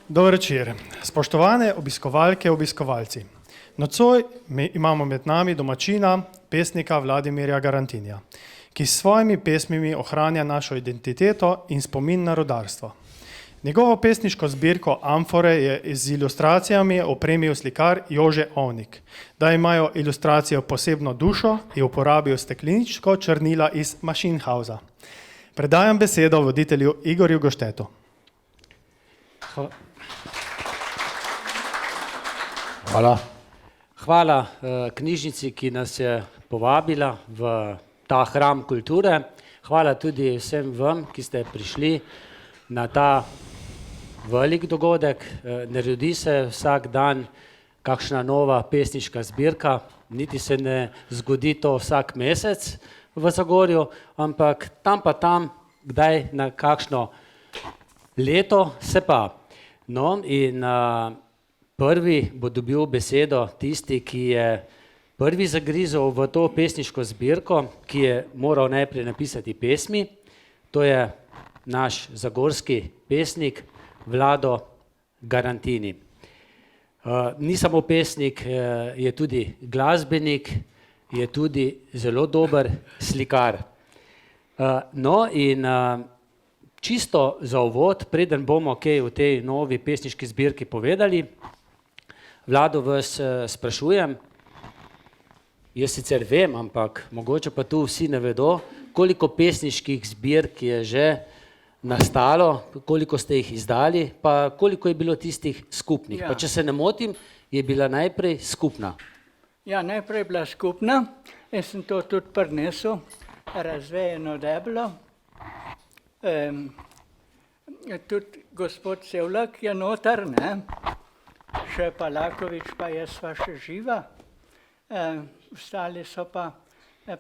Dober večer. Spoštovane obiskovalke, obiskovalci. Nocoj imamo med nami domačina, pesnika Vladimirja Garantinija, ki s svojimi pesmimi ohranja našo identiteto in spomin na rudarstvo. Njegovo pesniško zbirko Amfore je z ilustracijami opremil slikar Jože Ovnik. Da imajo ilustracijo posebno dušo, je uporabil stekleničko črnila iz Maschinenhausa. Predajam besedo voditelju Igorju Goštetu. Hvala knjižnici, ki nas je povabila v ta hram kulture. Hvala tudi vsem vam, ki ste prišli na ta velik dogodek. Ne rodi se vsak dan kakšna nova pesniška zbirka, niti se ne zgodi to vsak mesec v Zagorju, ampak tam, kdaj na kakšno leto se pa. No, in prvi bo dobil besedo tisti, ki je prvi zagrizel v to pesniško zbirko, ki je moral najprej napisati pesmi. To je naš zagorski pesnik Vlado Garantini. Ni samo pesnik, je tudi glasbenik, je tudi zelo dober slikar. No, in čisto za uvod, preden bomo kaj v tej novi pesniški zbirki povedali, Vlado, vas sprašujem, jaz sicer vem, ampak mogoče pa tu vsi ne vedo, koliko pesniških zbirk je že nastalo, koliko ste jih izdali, pa koliko je bilo tistih skupnih. Pa če se ne motim, je bila najprej skupna. Ja, najprej je bila skupna, jaz sem to tudi prinesel, razvejeno deblo. Tudi gospod Sevlak je noter, ne? Še Palakovič pa jaz sva še živa, ostali so pa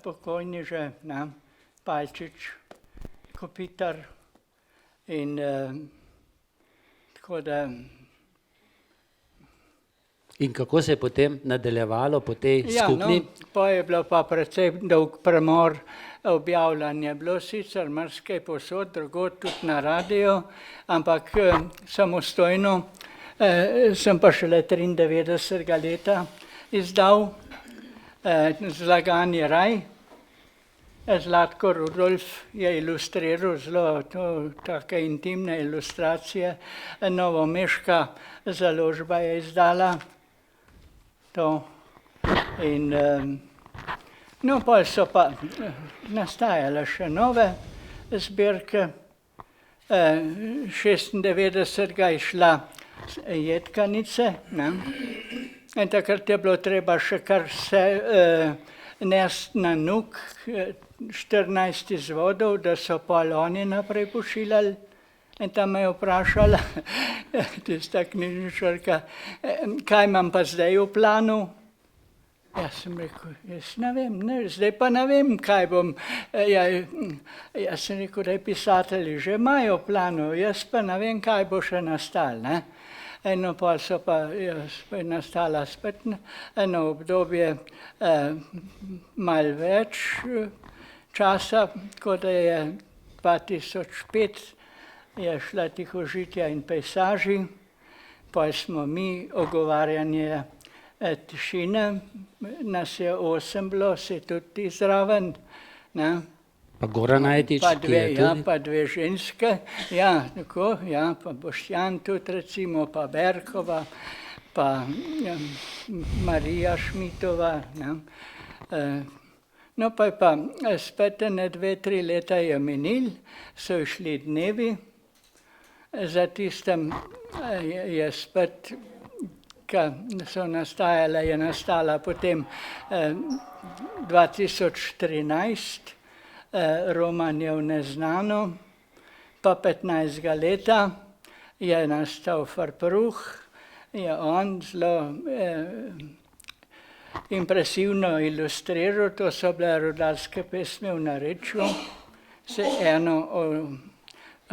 pokojni že, ne? Palčič, Kopitar in tako da. In kako se je potem nadaljevalo po tej skupni? Ja, no, pa je bilo pa precej dolg premor objavljanja. Bilo sicer marsikaj povsod, drugod tudi na radio, ampak samostojno sem pa šele 93. leta izdal Zlagani raj. Zlatko Rudolf je ilustriral zelo take intimne ilustracije. Novomeška založba je izdala to. In no, pol so pa nastajale še nove zbirke. 96. je šla Jedkanice, ne? In takrat je bilo treba še kar vse nesti na nuk, 14 izvodov, da so pol oni naprej pošiljali. In tam me je vprašala tista knjižničarka, kaj imam pa zdaj v planu. Jaz sem rekel, jaz ne vem, zdaj pa ne vem, kaj bom. Jaz sem rekel, da pisatelji že imajo v planu, jaz pa ne vem, kaj bo še nastalo, ne. Eno pa so pa nastala spet eno obdobje malo več časa, tako da je 2005 je šla Tihožitja in pejsaži, pa smo mi ogovarjanje tišine, nas je 8 bilo, se tudi ti zraven, ne. Pa Goran Ajtič, ki je tudi. Pa dve ženske, tako, pa Boštjan tudi recimo, pa Berkova, pa Marija Šmitova, ne. No, pa je pa spet 2-3 leta je minil, so išli dnevi, za tistem je spet, ki so nastajale, je nastala potem 2013, Romanjev Neznano, pa 15. leta je nastal Farpruh, je on zelo impresivno ilustriral, to so bile rudarske pesmi v narečju. Se eno o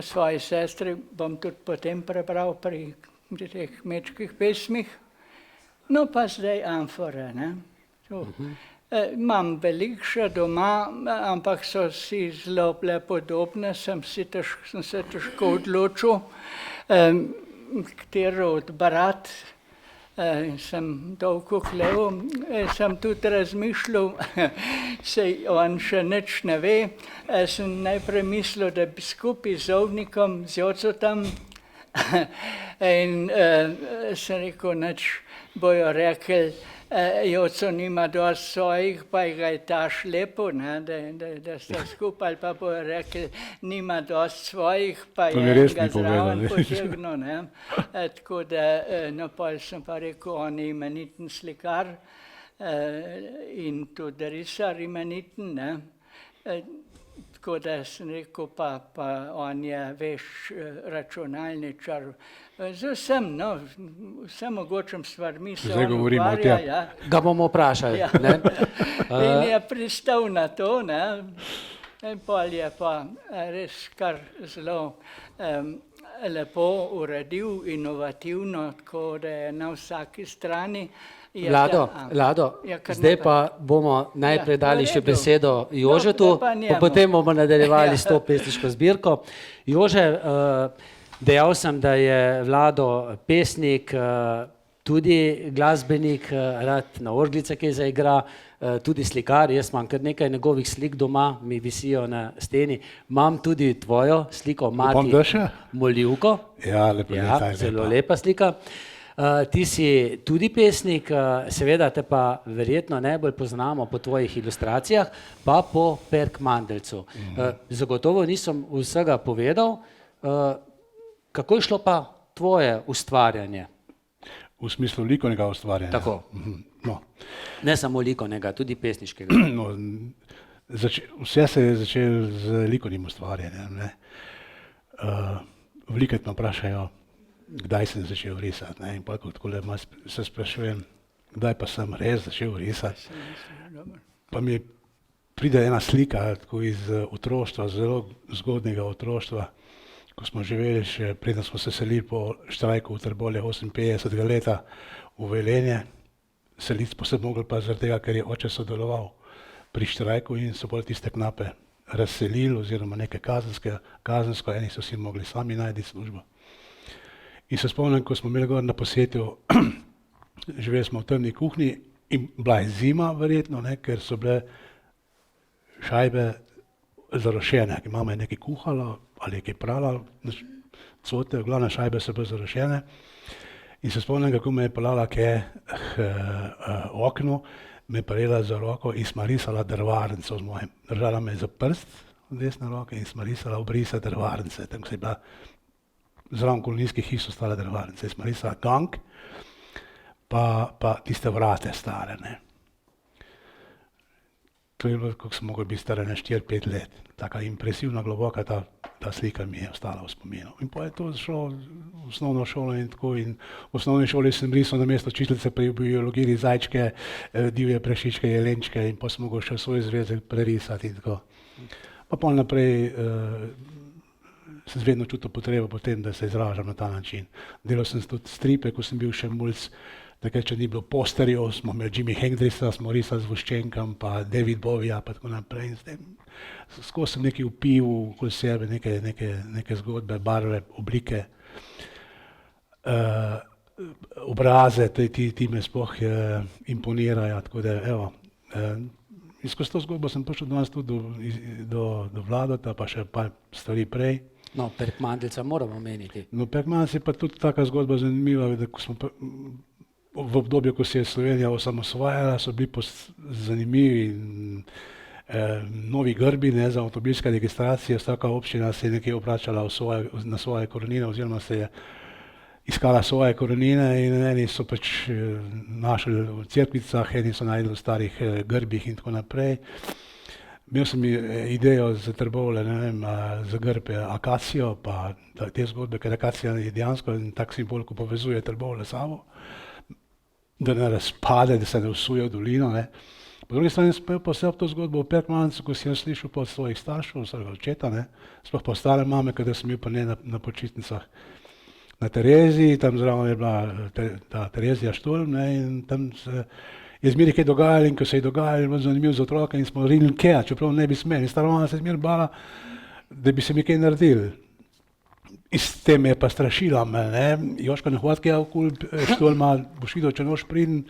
svoji sestri bom tudi potem prebral pri teh kmečkih pesmih. No pa zdaj Amfore, ne. Imam veliko še doma, ampak so si zelo bile podobne, sem se težko odločil. katero od brat, sem dolgo kleval, sem tudi razmišljal, sej on še nič ne ve, sem najprej mislil, da bi skupaj z Ovnikom, z Jocotom, in sem rekel, nič bojo rekli, Joco nima dosti svojih, pa ga je ta šlepo, ne, da sta skupaj, pa bojo rekli, nima dosti svojih, pa To mi je res ga ni povedal, zraven ne. potegnil. Ne. Tako da, no, pol sem pa rekel, on je imeniten slikar in tudi risar imeniten, ne. Tako da sem rekel, pa on je veš računalničar. Z vsem, no, vsem mogočim stvarmi se Zdaj on govorimo o ukvarja, tem. ja. Ga bomo vprašali. Ja. Ne? In je pristal na to, ne. In pol je pa res kar zelo lepo uredil, inovativno, tako da je na vsaki strani. Je Lado, Ja, kar zdaj naprej. pa bomo najprej Ja, dali v še redu. besedo Jožetu, zdaj pa njemu. pa potem bomo nadaljevali Ja. s to pesniško zbirko. Jože, dejal sem, da je Vlado pesnik, tudi glasbenik, rad na orglice kaj zaigra, tudi slikar. Jaz imam kar nekaj njegovih slik doma, mi visijo na steni. Imam tudi tvojo sliko, Upam, da Mati še? Molivko. Ja, lepo, Ja, zelo lepa slika. Ti si tudi pesnik, seveda te pa verjetno najbolj poznamo po tvojih ilustracijah, pa po Perkmandeljcu. Zagotovo nisem vsega povedal. Kako je šlo pa tvoje ustvarjanje? V smislu likovnega ustvarjanja. Tako. No, Ne samo likovnega, tudi pesniškega. no, vse se je začelo z likovnim ustvarjanjem. Ne. Velikokrat me vprašajo, kdaj sem začel risati. Ne. In pa ko takole se sprašujem, kdaj pa sem res začel risati. Pa mi pride ena slika tako iz otroštva, zelo zgodnega otroštva, ko smo živeli še, preden smo se selili po štrajku v Trbovljah 58. leta v Velenje. Seliti smo se mogli pa zaradi tega, ker je oče sodeloval pri štrajku in so bolj tiste knape razselili oziroma neke kazensko, eni so si mogli sami najti službo. In se spomnim, ko smo imeli gor na posetju, živeli smo v temni kuhinji in bila je zima verjetno, ne, ker so bile šajbe zarošene, ki mama je nekaj kuhala ali je kaj prala, cote, glavne šajbe so bile zarošene. In se spomnim, kako me je pelala k oknu, me je prijela za roko in smo risala drvarnico z mojim. Držala me je za prst od desne roke in smo risala obrisa drvarnice. Tam se je bila zraven kolonijskih hiš so stale drvarnice. Smo risala gank, pa tiste vrate stare. Ne. To je bilo, kako sem mogel biti stara 4-5 let. Taka impresivna, globoka ta slika mi je ostala v spominu. In pa je to šlo v osnovno šolo in tako. In v osnovni šoli sem risal namesto učiteljice pri biologiji zajčke, divje prašičke, jelenčke in pa sem mogel še svoj zvezek prerisati in tako. Pa pol naprej sem vedno čutil potrebo po tem, da se izražam na ta način. Delal sem tudi stripe, ko sem bil še mulc. Takrat, če ni bilo posterjev, smo imeli Jimi Hendrixa, smo risali z voščenkom, pa David Bowieja, pa tako naprej. Skozi sem nekaj vpil okoli sebe, neke zgodbe, barve, oblike, obraze, ti me sploh imponirajo. Tako da, evo, in skozi to zgodbo sem prišel danes tudi do Vladota, pa še par stvari prej. No, Perkmandeljca moramo omeniti. No, Perkmandeljc je pa tudi taka zgodba zanimiva, da ko smo v obdobju, ko se je Slovenija osamosvajala, so bili zanimivi novi grbi, ne, za avtomobilske registracije. Vsaka občina se je nekje obračala na svoje korenine oziroma se je iskala svoje korenine in eni so pač našli v cerkvicah, eni so najdli v starih grbih in tako naprej. Imel sem idejo za Trbovlje, ne vem, za grb akacijo, pa te zgodbe, ker akacija je dejansko en tak simbol, ko povezuje Trbovlje s sabo, da ne razpade, da se ne vsuje v dolino. Ne. Po drugi strani sem pa vse to zgodbo o Perkmandeljcu, ko sem slišal po svojih staršev, svojega očeta, ne, sploh pa stare mame, kadar sem bil pa ne na počitnicah na Tereziji, tam zraven je bila ta Terezija Štulm, ne, in tam se je zmeraj kaj dogajalo in ko se je dogajalo, je bilo zanimivo za otroka in smo rinili kaj, čeprav ne bi smeli. Stara mama se je zmeraj bala, da bi se mi kaj naredili. in s tem me je pa strašila, Joška ne hvatke okul, što ima Bošido, če noš pridn,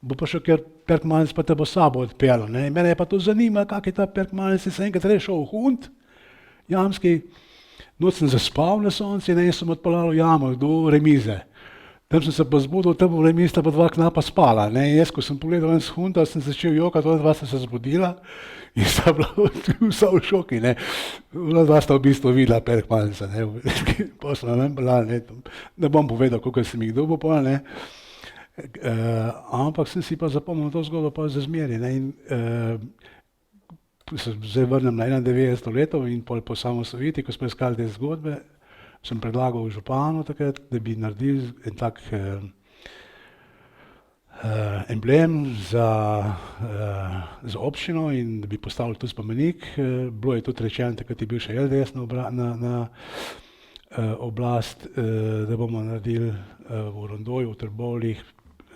bo pa še ker Perkmanec pa te bo sabo odpeljal, ne. Mene je pa to zanima, kak je ta Perkmanec, sem enkrat rešel hund, jamski, noč sem zaspal na sonci, ne, in sem odpeljal v jamo do remize. Tam sem se pa zbudil, tam v remizi sta pa 2 knapa spala, ne, in jaz, ko sem pogledal en s hunda, sem začel jokati, ona 2 sta se zbudila in sta bila vsa v šoki, ne. Ona 2 sta v bistvu videla Perkmanca, ne, posla bila, ne bom povedal, koliko sem jih dobil pol, ne. Ampak sem si pa zapomnil to zgodbo pa za zmeri, ne, in se zdaj vrnem na 91 leto in pol po samosvojitvi, ko smo iskali te zgodbe, sem predlagal županu takrat, da bi naredili en tak emblem za občino in da bi postavili tu spomenik. Bilo je tudi rečeno, takrat je bil še LDS na oblast, da bomo naredili v Rondoju, v Trbovljah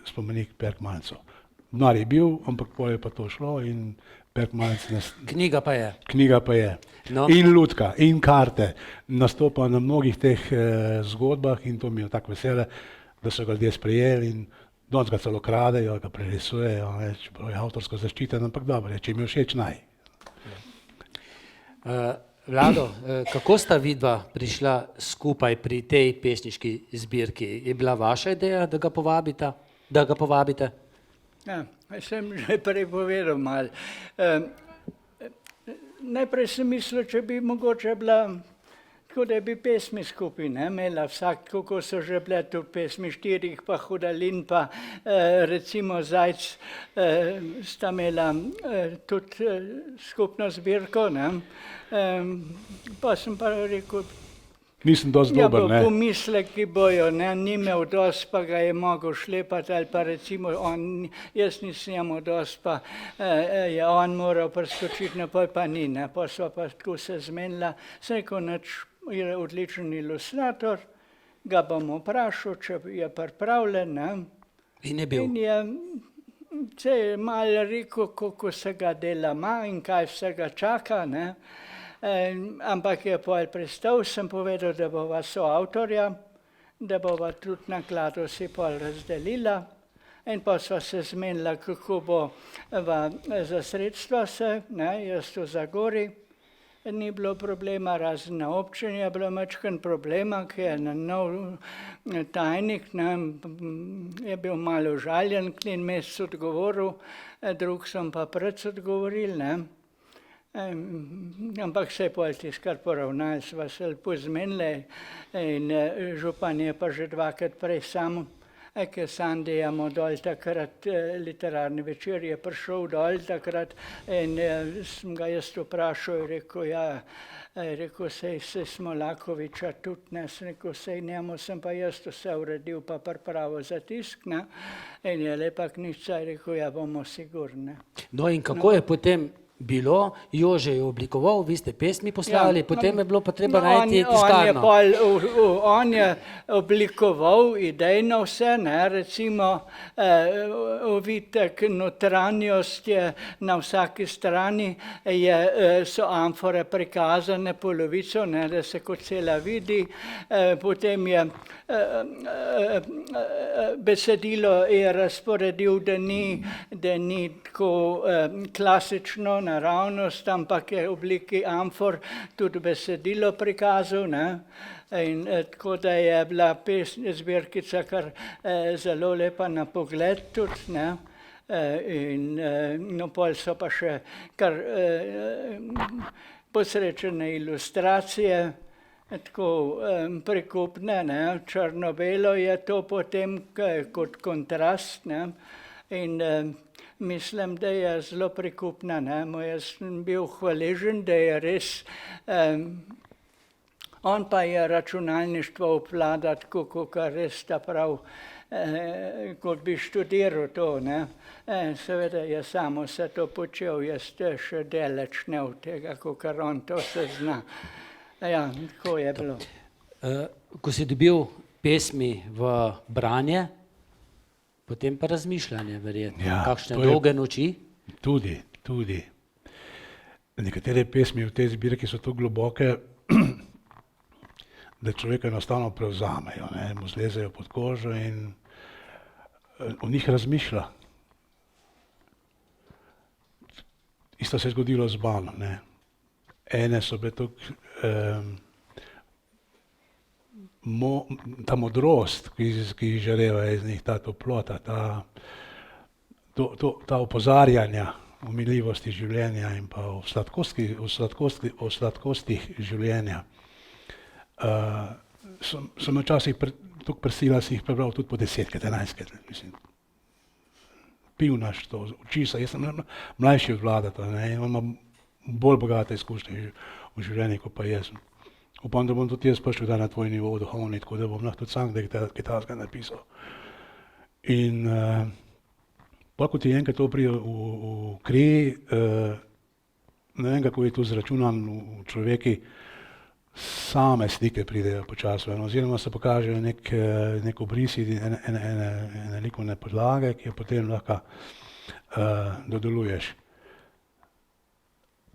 spomenik Perkmancu. Denar je bil, ampak pol je pa to šlo in Perkmanec Knjiga pa je. Knjiga pa je. No. In lutka, in karte. Nastopa na mnogih teh zgodbah in to mi je tako vesele, da so ga ljudje sprejeli in danes ga celo kradejo, ga prerisujejo, čeprav je avtorsko zaščiten, ampak dobro, če mi je všeč naj. Vlado, kako sta vidva prišla skupaj pri tej pesniški zbirki? Je bila vaša ideja, da ga povabite? Ja, sem že prej povedal malo. Najprej sem mislil, če bi mogoče bila, tako da bi pesmi skupaj, ne, imela vsak, kako so že bile tu pesmi Štirih, pa Hudalin, pa recimo Zajc, sta imela tudi skupno zbirko, ne. Pa sem pa rekel, Nisem dosti dober, ne. Pomislek, ki bojo, ne, ni imel dosti, pa ga je mogel šlepati, ali pa recimo jaz nisem imel dosti, pa je on moral preskočiti, napoj pa ni, ne, pa sva pa tako se zmenila, sem rekel, nič, je odličen ilustrator, ga bom vprašal, če je pripravljen, ne. In je bil. In je malo rekel, kako se ga dela ima in kaj vsega čaka, ne. Ampak je pol pristal, sem povedal, da bova soavtorja, da bova tudi naklado si pol razdelila in pa sva se zmenila, kako bova za sredstva se, ne, jaz v Zagori, ni bilo problema, razen na občini je bilo majčkeno problema, ki je na nov tajnik, ne, je bil malo žaljen, k njen mesec odgovoril, drug sem pa preč odgovoril, ne. Ampak se je pol tisto kar poravnali, sva se lepo zmenili in župan je pa že 2krat prej sam, ker Sandijamo dol takrat, literarni večer je prišel dol takrat in sem ga jaz vprašal, je rekel, ja, rekel, sej Smolakoviča tudi, ne, sem rekel, sej njemu sem pa jaz vse uredil pa pripravil za tisk, ne, in je lepa knjižica, je rekel, ja, bomo sigurni. No in kako je potem bilo, Jože je oblikoval, vi ste pesmi poslali, potem je bilo pa treba najti tiskarno. On je oblikoval idejno vse, ne, recimo ovitek, notranjost je na vsaki strani, so amfore prikazane polovico, ne, da se kot cela vidi, potem je besedilo je razporedil, da ni tako klasično, naravnost, ampak je v obliki amfor tudi besedilo prikazal, ne. In tako da je bila zbirkica kar zelo lepa na pogled tudi, ne. In no pol so pa še kar posrečene ilustracije, tako prikupne, ne, črno-belo je to potem kot kontrast, ne. In mislim, da je zelo prikupna, ne, jaz sem bil hvaležen, da je res, on pa je računalništvo obvlada tako, kakor res ta prav, kot bi študiral to, ne. Seveda je samo se to počel, jaz še daleč ne od tega, kakor on to se zna. Ja, tako je bilo. Ko si dobil pesmi v branje, potem pa razmišljanje verjetno, Ja, kakšne to je- dolge noči. Tudi. Nekatere pesmi v tej zbirki so tako globoke, da človeka enostavno prevzamejo, ne, mu zlezejo pod kožo in o njih razmišlja. Isto se je zgodilo z mano, ne. Ene so bile tukaj, ta modrost, ki žareva iz njih, ta toplota, ta opozarjanja o minljivosti življenja in pa o sladkostih življenja. Sem včasih tukaj prisila, si jih prebral tudi po 10-krat, 11-krat, mislim. Pil naš to, uči se, jaz sem mlajši od Vladeta, ne, in on ima bolj bogate izkušnje v življenju, kot pa jaz. Upam, da bom tudi jaz prišel na tvoj nivo duhovni, tako da bom lahko tudi sam kaj takega napisal. In ko ti enkrat to pride v kri, ne vem, kako je to zračunan v človeki, same slike pridejo počasno, oziroma se pokažejo nek obrisi ene likovne podlage, ki jo potem lahko dodeluješ.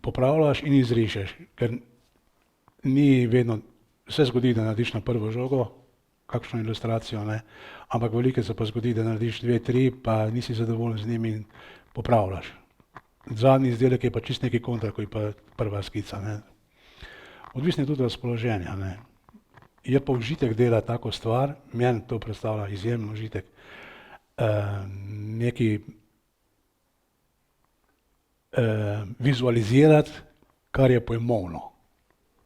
Popravljaš in izrišeš, ker ni vedno, se zgodi, da narediš na prvo žogo kakšno ilustracijo, ne, ampak veliko se pa zgodi, da narediš 2, 3, pa nisi zadovoljen z njimi in popravljaš. Zadnji izdelek je pa čist neki kontra, kot je pa prva skica, ne. Odvisno je tudi razpoloženja, ne. Je pa užitek dela tako stvar, meni to predstavlja izjemen užitek, neki vizualizirati, kar je pojmovno.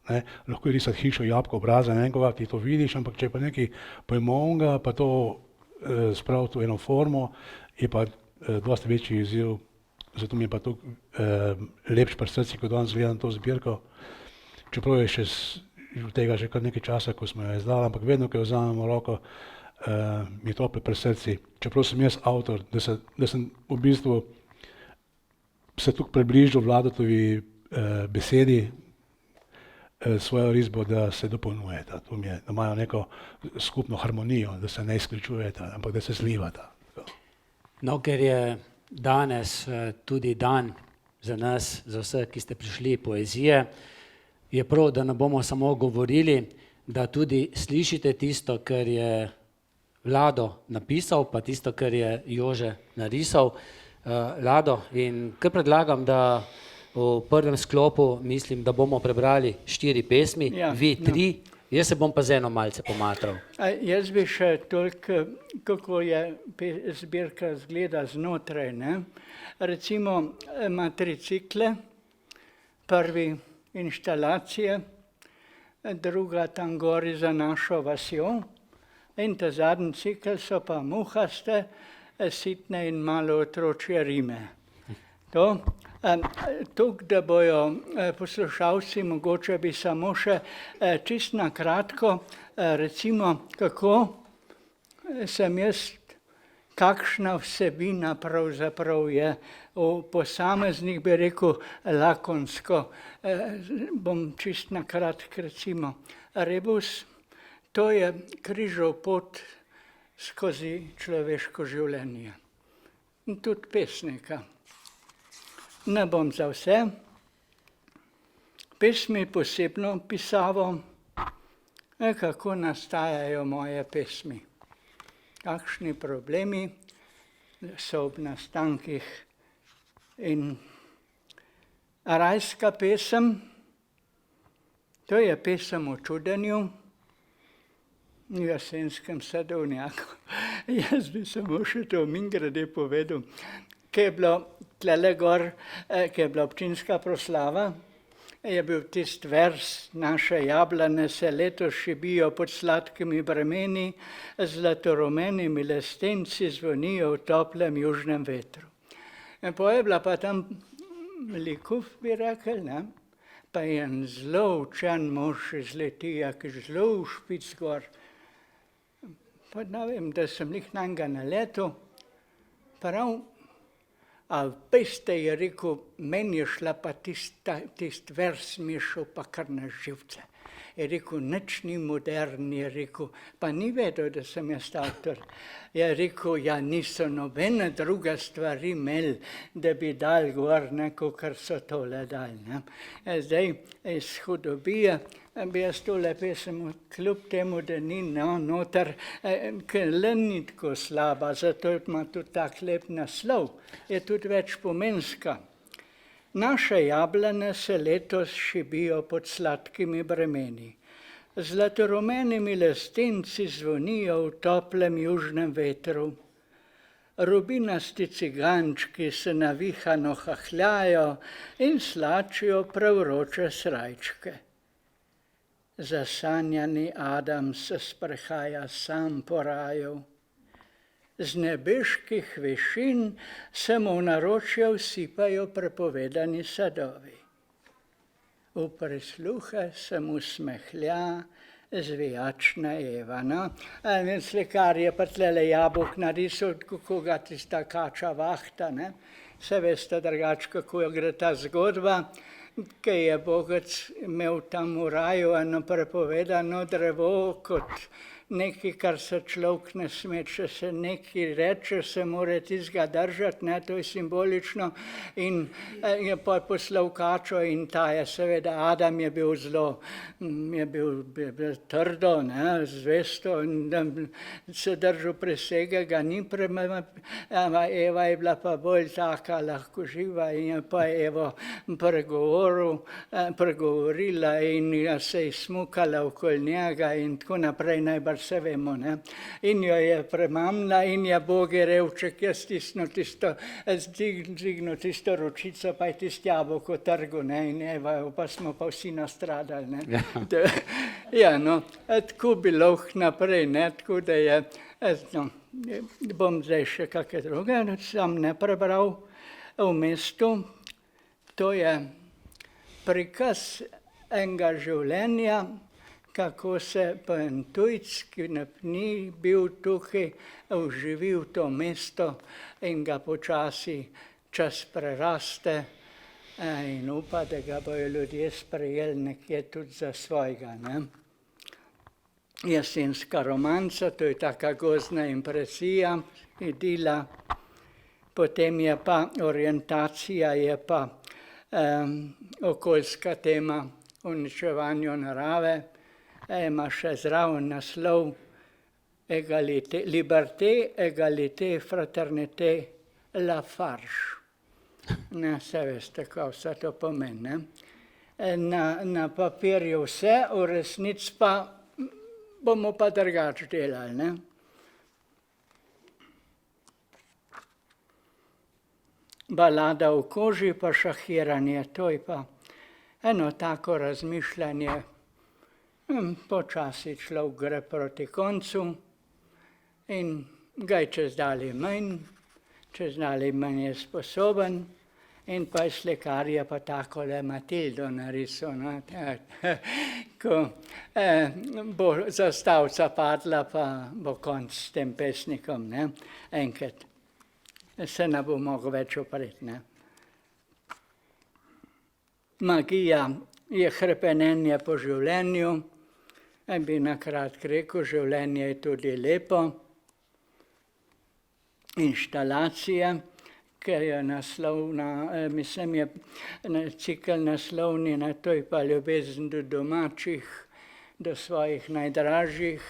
Ne, lahko je risati hišo, jabolko, obraza, ne vem, kako ti to vidiš, ampak če je pa nekaj pojmovnega, pa to spraviti v eno formo, je pa dosti večji izziv, zato mi je pa to lepš pri srcu, ko danes gledam to zbirko, čeprav je še od tega že kar nekaj časa, ko smo jo izdali, ampak vedno, ko jo vzamemo v roko, mi je tople pri srcu, čeprav sem jaz avtor, da sem v bistvu se tukaj približal Vladetovi besedi, svojo risbo, da se dopolnjujeta, da imajo neko skupno harmonijo, da se ne izključujeta, ampak da se slivata. No, ker je danes tudi dan za nas, za vse, ki ste prišli poezije, je prav, da ne bomo samo govorili, da tudi slišite tisto, kar je Vlado napisal, pa tisto, kar je Jože narisal. Lado, in kar predlagam, da v prvem sklopu mislim, da bomo prebrali 4 pesmi, vi 3, jaz se bom pa z eno malce pomatral. Jaz bi še toliko, kako je zbirka zgleda znotraj, ne. Recimo ima 3 cikle, prvi inštalacije, druga tam gori za našo vasjo in ta zadnji cikl so pa muhaste, sitne in malo otročje rime. Tukaj, da bojo poslušalci, mogoče bi samo še čist na kratko, recimo, kako sem jaz, kakšna vsebina pravzaprav je v posameznih, bi rekel, lakonsko. Bom čist na kratko, recimo, rebus, to je križov pot skozi človeško življenje. In tudi pesnika. Ne bom za vse. Pesmi posebno pisavo, kako nastajajo moje pesmi. Kakšni problemi so ob nastankih. In rajska pesem, to je pesem o čudenju, v jesenskem sadovnjaku. Jaz bi samo še to mimogrede povedal, ko je bilo tlele gor, ko je bila občinska proslava, je bil tisti vers: naše jablane se letos šibijo pod sladkimi bremeni, zlatoromenimi lestenci zvonijo v toplem južnem vetru. In potem je bila pa tam likuf, bi rekel, ne? Pa je en zelo učen mož izleti, ki zelo špic gor. Pa ne vem, da sem jih na njega naletel, prav, a veste, je rekel, meni je šla pa tisti vers, mi je šel pa kar na živce. Je rekel, nič ni modern, je rekel, pa ni vedel, da sem jaz avtor. Je rekel, ja, niso nobene druge stvari imeli, da bi dal gor, kakor so tole dali. Zdaj, iz hudobije bi jaz tole pesem, kljub temu, da ni noter, ker le ni tako slaba, zato ima tudi tak lep naslov, je tudi več pomenska. Naše jablane se letos šibijo pod sladkimi bremeni. Zlatorumenimi lestenci zvonijo v toplem južnem vetru. Rubinasti cigančki se navihano hahljajo in slačijo prevroče srajčke. Zasanjani Adam se sprehaja sam po raju. Z nebeških višin se mu v naročje vsipajo prepovedani sadovi. V prisluhe se mu smehlja zvijačna Eva. Slikar je pa tlele jabolk narisal, kako ga tista kača vahta. Se veste drugače, kako gre ta zgodba, ki je Bogac imel tam v raju eno prepovedano drevo kot nekaj, kar se človek ne sme, če se nekaj reče, se mora tistega držati, to je simbolično, in je pa poslal kačo in ta je seveda, Adam je bil zelo, je bil trdo, zvesto, da se držal presege, ga ni Eva je bila pa bolj taka lahko živa in je pa Evo pregovorila in se je smukala okoli njega in tako naprej, najbrž se vemo, in jo je premamla in je bogi revček, je stisnil tisto ročico, pa je tisti jabolko trgu, in Eva, pa smo pa vsi nastradali. Ja, tako bi lahko naprej, tako da je, bom zdaj še kakšne druge, sam ne prebral v mestu, to je prikaz enega življenja, kako se pa en tujc, ki ni bil tukaj, vživil to mesto in ga počasi čas preraste in upa, da ga bojo ljudje sprejeli nekje tudi za svojega. Jesenska romanca, to je taka gozdna impresija, idila, potem je pa orientacija, je pa okoljska tema uničevanju narave, ima še zraven naslov Liberté, égalité, fraternité, la farce. Se veste, kaj vse to pomeni. Na papirju vse, v resnici pa bomo pa drugače delali. Balada v koži pa šahiranje, to je pa eno tako razmišljanje. Počasi človek gre proti koncu in ga je čezdalje manj je sposoben in pa je slikarja pa takole Matildo narisal, ko bo zastavica padla, pa bo konc s tem pesnikom, enkrat se ne bo mogel več opreti. Magija je hrepenenje po življenju, bi na kratko rekel, življenje je tudi lepo. Inštalacija, ker je naslovna, mislim je cikel naslovni, to je pa ljubezen do domačih, do svojih najdražjih.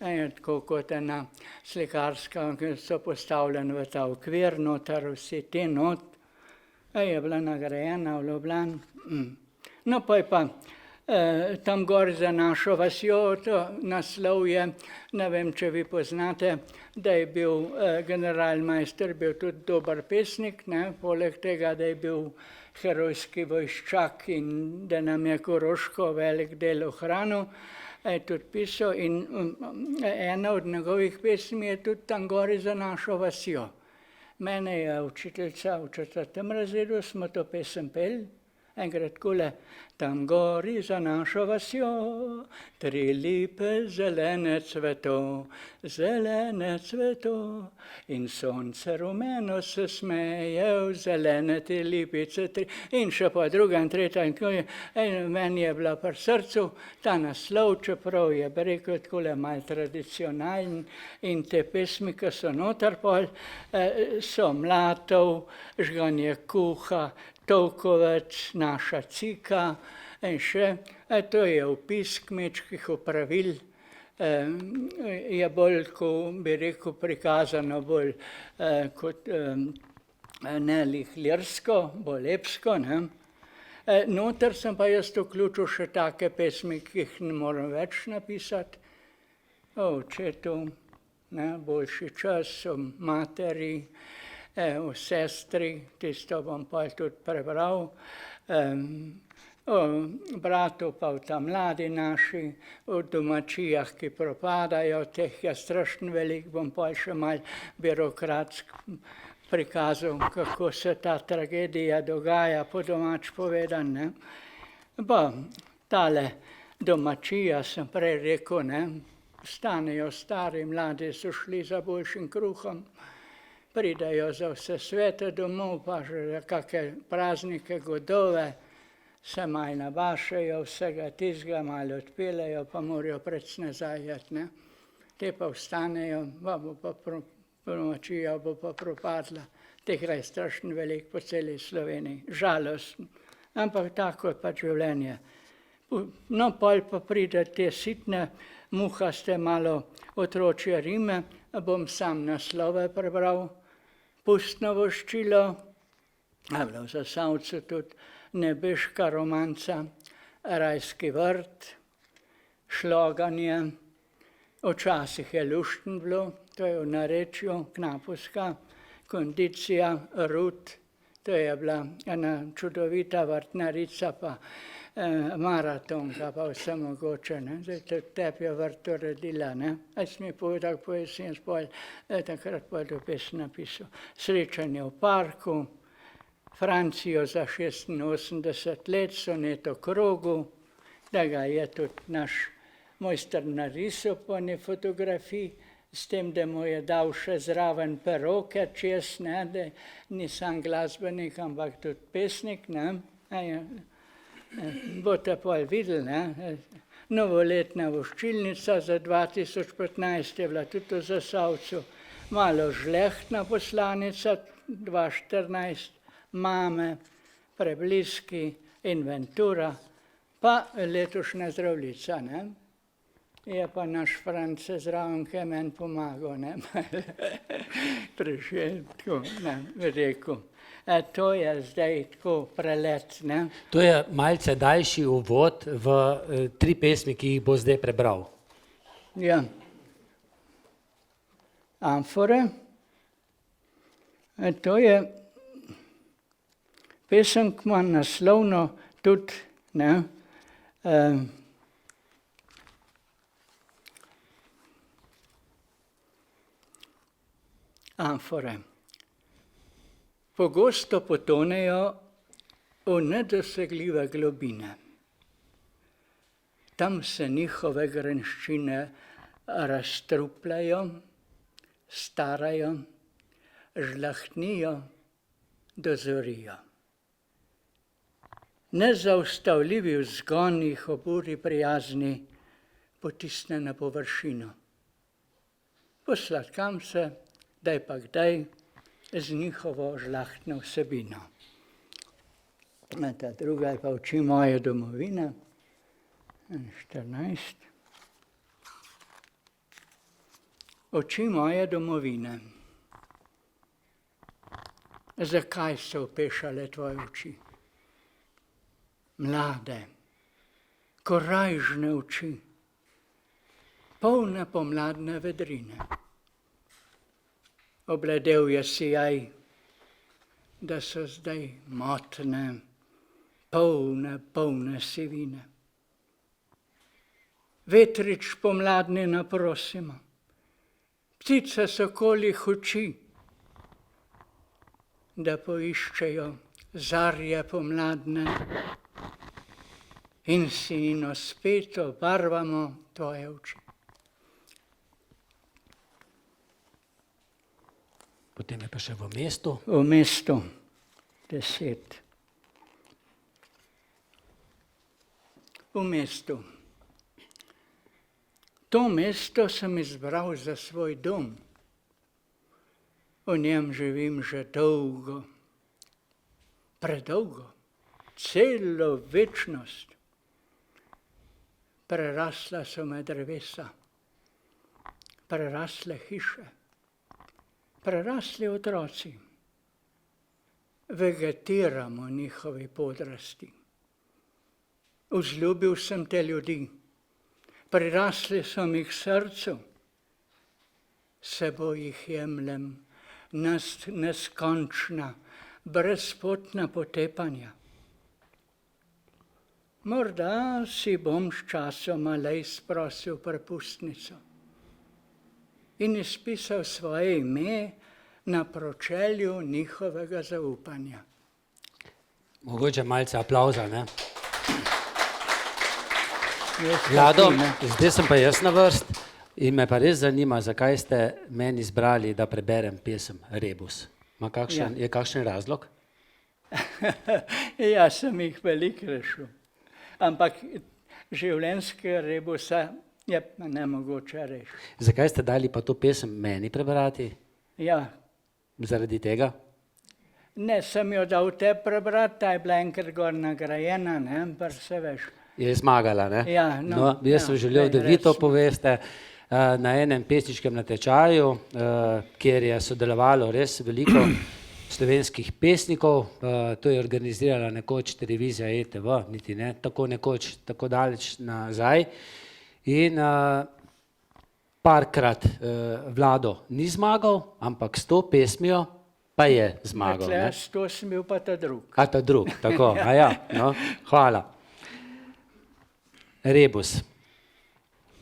Tako kot ena slikarska, ki so postavljeni v ta okvir, noter vsi te not, je bila nagrajena v Ljubljani. No, pa je pa tam gor za našo vasjo, to naslov je, ne vem, če vi poznate, da je bil generalmajster, bil tudi dober pesnik, poleg tega, da je bil herojski vojščak in da nam je Koroško velik del ohranil, je tudi pisal in ena od njegovih pesmi je tudi tam gori za našo vasjo. Mene je učiteljica v 4. razredu, smo to pesem peli, enkrat takole, tam gori za našo vasjo, 3 lipe zelene cveto, in sonce rumeno se smeje, v zelene 3 lipice, 3, in še pa druga in tretja, in tako je, meni je bila pri srcu ta naslov, čeprav je, bi rekel, takole malo tradicionalen, in te pesmi, ki so noter pol, so Mlatov, Žganje Kuha, Tovkovec, Naša Cika, in še, to je opis kmečkih opravil, je bolj, ko bi rekel, prikazano bolj kot ne lirsko, bolj epsko, ne. Noter sem pa jaz vključil še take pesmi, ki jih ne morem več napisati, o očetu, ne, boljši čas, o materi, o sestri, tisto bom pa tudi prebral, o bratu pa v ta mladi naši, o domačijah, ki propadajo, teh je strašno veliko, bom pa še malo birokratsko prikazal, kako se ta tragedija dogaja, po domač povedan, ne. Pa tale domačija, sem prej rekel, ne, stanejo stari, mladi so šli za boljšim kruhom, pridejo za vse svete domov, pa že kakšne praznike, godove, se malo nabašejo, vsega tistega malo odpeljejo, pa morajo preč nazaj iti, ne. Te pa vstanejo, pa bo pa domačija bo pa propadla. Tega je strašno veliko po celi Sloveniji, žalostno, ampak tako je pač življenje. No, pol pa pride te sitne, muhaste malo otročje rime, bom sam naslove prebral. Pustno voščilo, a bilo v Zasavcu tudi nebeška romanca, Rajski vrt, Šloganje, včasih je luštno bilo, to je v narečju, Knapovska, Kondicija, Rut, to je bila ena čudovita vrtnarica, pa maratonka, pa vse mogoče, ne. Zdaj tudi tebi je vrt uredila, ne. Jaz mi povedal, poezijo spol, takrat pa je pesem napisal. Srečanje v parku, Francijo za 86 let, sonet o krogu, da ga je tudi naš mojster narisal po eni fotografiji, s tem, da mu je dal še zraven peroke čez, ne, da ni sam glasbenik, ampak tudi pesnik, ne. Boste pol videli, ne. Novoletna voščilnica za 2015 je bila tudi v Zasavcu, malo žlehtna poslanica 2014, Mame, Prebliski, Inventura, pa letošnja Zdravljica, ne. Je pa naš France zraven, ki je meni pomagal, ne. Prišel, tako, ne, rekel. To je zdaj tako prelet, ne. To je malce daljši uvod v 3 pesmi, ki jih bo zdaj prebral. Ja. Amfore. To je pesem, ki ima naslovno tudi, ne, amfore. Pogosto potonejo v nedosegljive globine. Tam se njihove grenščine razstrupljajo, starajo, žlahtnijo, dozorijo. Nezaustavljivi vzgon jih ob uri prijazni potisne na površino. Posladkam se, daj pa kdaj, z njihovo žlahtno vsebino. Ta druga je pa Oči moje domovine, 14. Oči moje domovine. Zakaj so opešale tvoje oči? Mlade, korajžne oči, polne pomladne vedrine. Obledel je sijaj, da so zdaj motne, polne sivine. Vetrič pomladni naprosimo, ptice sokolih oči, da poiščejo zarje pomladne in sino spet obarvamo tvoje oči. Potem je pa še v mestu. V mestu 10. V mestu. To mesto sem izbral za svoj dom. V njem živim že dolgo, predolgo, celo večnost. Prerasla so me drevesa, prerasle hiše, prerasli otroci. Vegetiramo njihovi podrasti. Vzljubil sem te ljudi, prirasli so mi k srcu, seboj jih jemljem, neskončna, brezpotna potepanja. Morda si bom sčasoma le izprosil prepustnico in izpisal svoje ime na pročelju njihovega zaupanja. Mogoče malce aplavza, ne? Vlado, zdaj sem pa jaz na vrst in me pa res zanima, zakaj ste meni izbrali, da preberem pesem Rebus. Je kakšen razlog? Jaz sem jih veliko rešil, ampak življenjskega rebusa je nemogoče rešiti. Zakaj ste dali pa to pesem meni prebrati? Ja. Zaradi tega? Ne, sem jo dal te prebrati, ta je bila enkrat gor nagrajena, ne, pa se veš. Je zmagala, ne? Ja, no, jaz sem želel, da vi to poveste na enem pesniškem natečaju, kjer je sodelovalo res veliko slovenskih pesnikov. To je organizirala nekoč televizija ETV, niti ne tako nekoč, tako daleč nazaj. In parkrat Vlado ni zmagal, ampak s to pesmijo pa je zmagal. S to sem bil pa ta drug. A ta drug, tako, no, hvala. Rebus.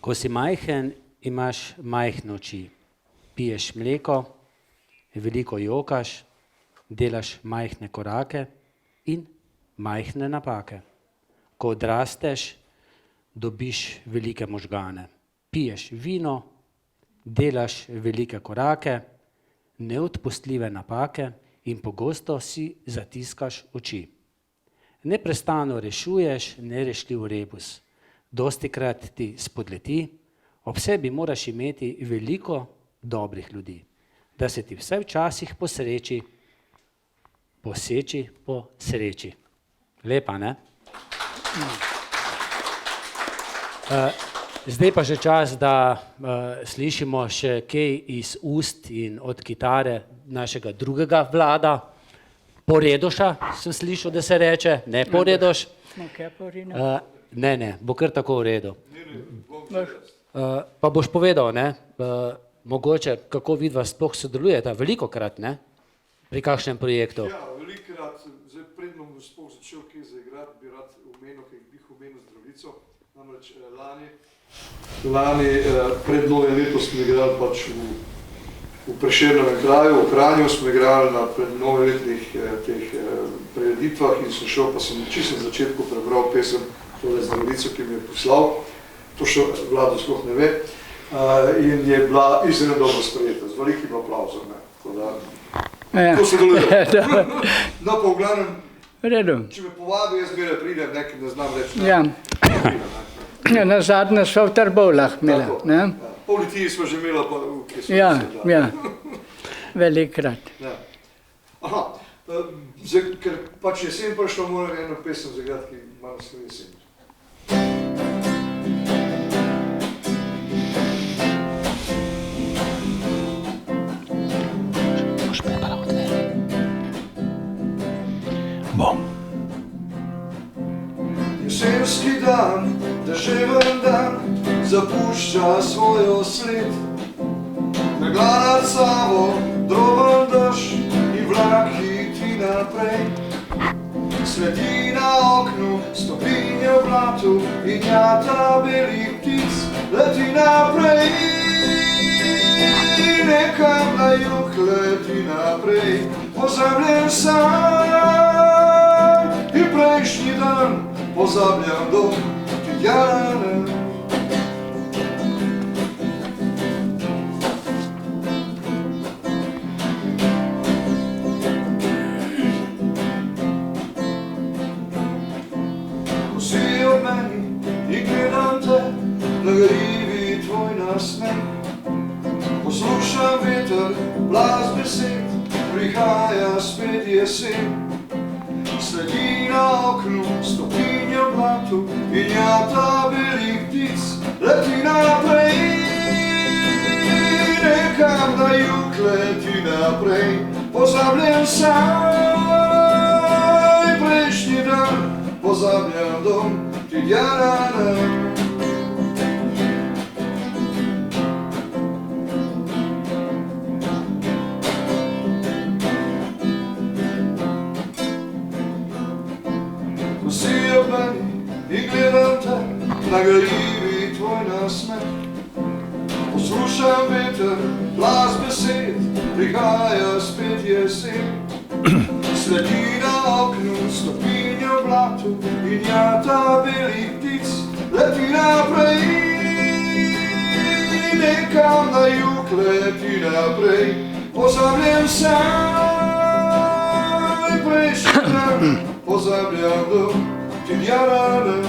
Ko si majhen, imaš majhne oči. Piješ mleko, veliko jokaš, delaš majhne korake in majhne napake. Ko odrasteš, dobiš velike možgane. Piješ vino, delaš velike korake, neodpustljive napake in pogosto si zatiskaš oči. Neprestano rešuješ nerešljiv rebus. Dostikrat ti spodleti, ob sebi moraš imeti veliko dobrih ljudi, da se ti vsaj včasih posreči, poseči po sreči. Lepa, ne? Zdaj pa že čas, da slišimo še kaj iz ust in od kitare našega drugega Vlada. Poredoša sem slišal, da se reče, ne Poredoš. Ne, bo kar tako v redu. Pa boš povedal, ne, mogoče, kako vidva sploh sodelujeta, velikokrat, ne, pri kakšnem projektu. Ja, velikokrat, zdaj predno bom sploh začel kaj zaigrati, bi rad omenil, kaj bih omenil Zdravljico, namreč lani pred novim letom smo igrali pač v Prešernovem kraju, v Kranju smo igrali na prednovoletnih teh prireditvah in sem šel, pa sem čisto na začetku prebral pesem tole Zdravljico, ki mi je poslal, to še Vlado sploh ne ve, in je bila izredno dobro sprejeta, z velikim aplavzom, ne, tako da, to se deluje. No, pa v glavnem, če me povabi, jaz zmeraj pridem, nekaj ne znam reči. Ja, na zadnje so v Trbovljah imeli, ne? Po Litiji smo že imeli, pa kje smo se. Ja, velikrat. Aha, ker pač jesen prišlo, moram eno pesem zaigrati, ki malo se jesen. Jesenski dan, deževen dan, zapušča svojo sled. Megla nad Savo, droben dež in vlak hiti naprej. Sledi na oknu, stopinje v blatu in jata belih ptic leti naprej. Nekam na jug leti naprej, pozemljen sam. pozabljam dom, Tidjana. Ko si ob meni in gledam te, nagrivi tvoj nasmeh, poslušam veter, glas besed, prihaja spet jesen. Sledi na oknu, stopinjo blatu in jata velik ptic leti naprej. Nekam na jug leti naprej, pozabljam saj prejšnji dan, pozabljam dom, Tidjana. Ko si ob meni in gledam te, nagrivi tvoj nasmeh, poslušam veter, glas besed, prihaja spet jesen. Sledi na oknu, stopinjo blatu in jata velik ptic leti naprej. Nekam na jug leti naprej, pozabljam saj prejšnji dan, pozabljam dom, Tidjana.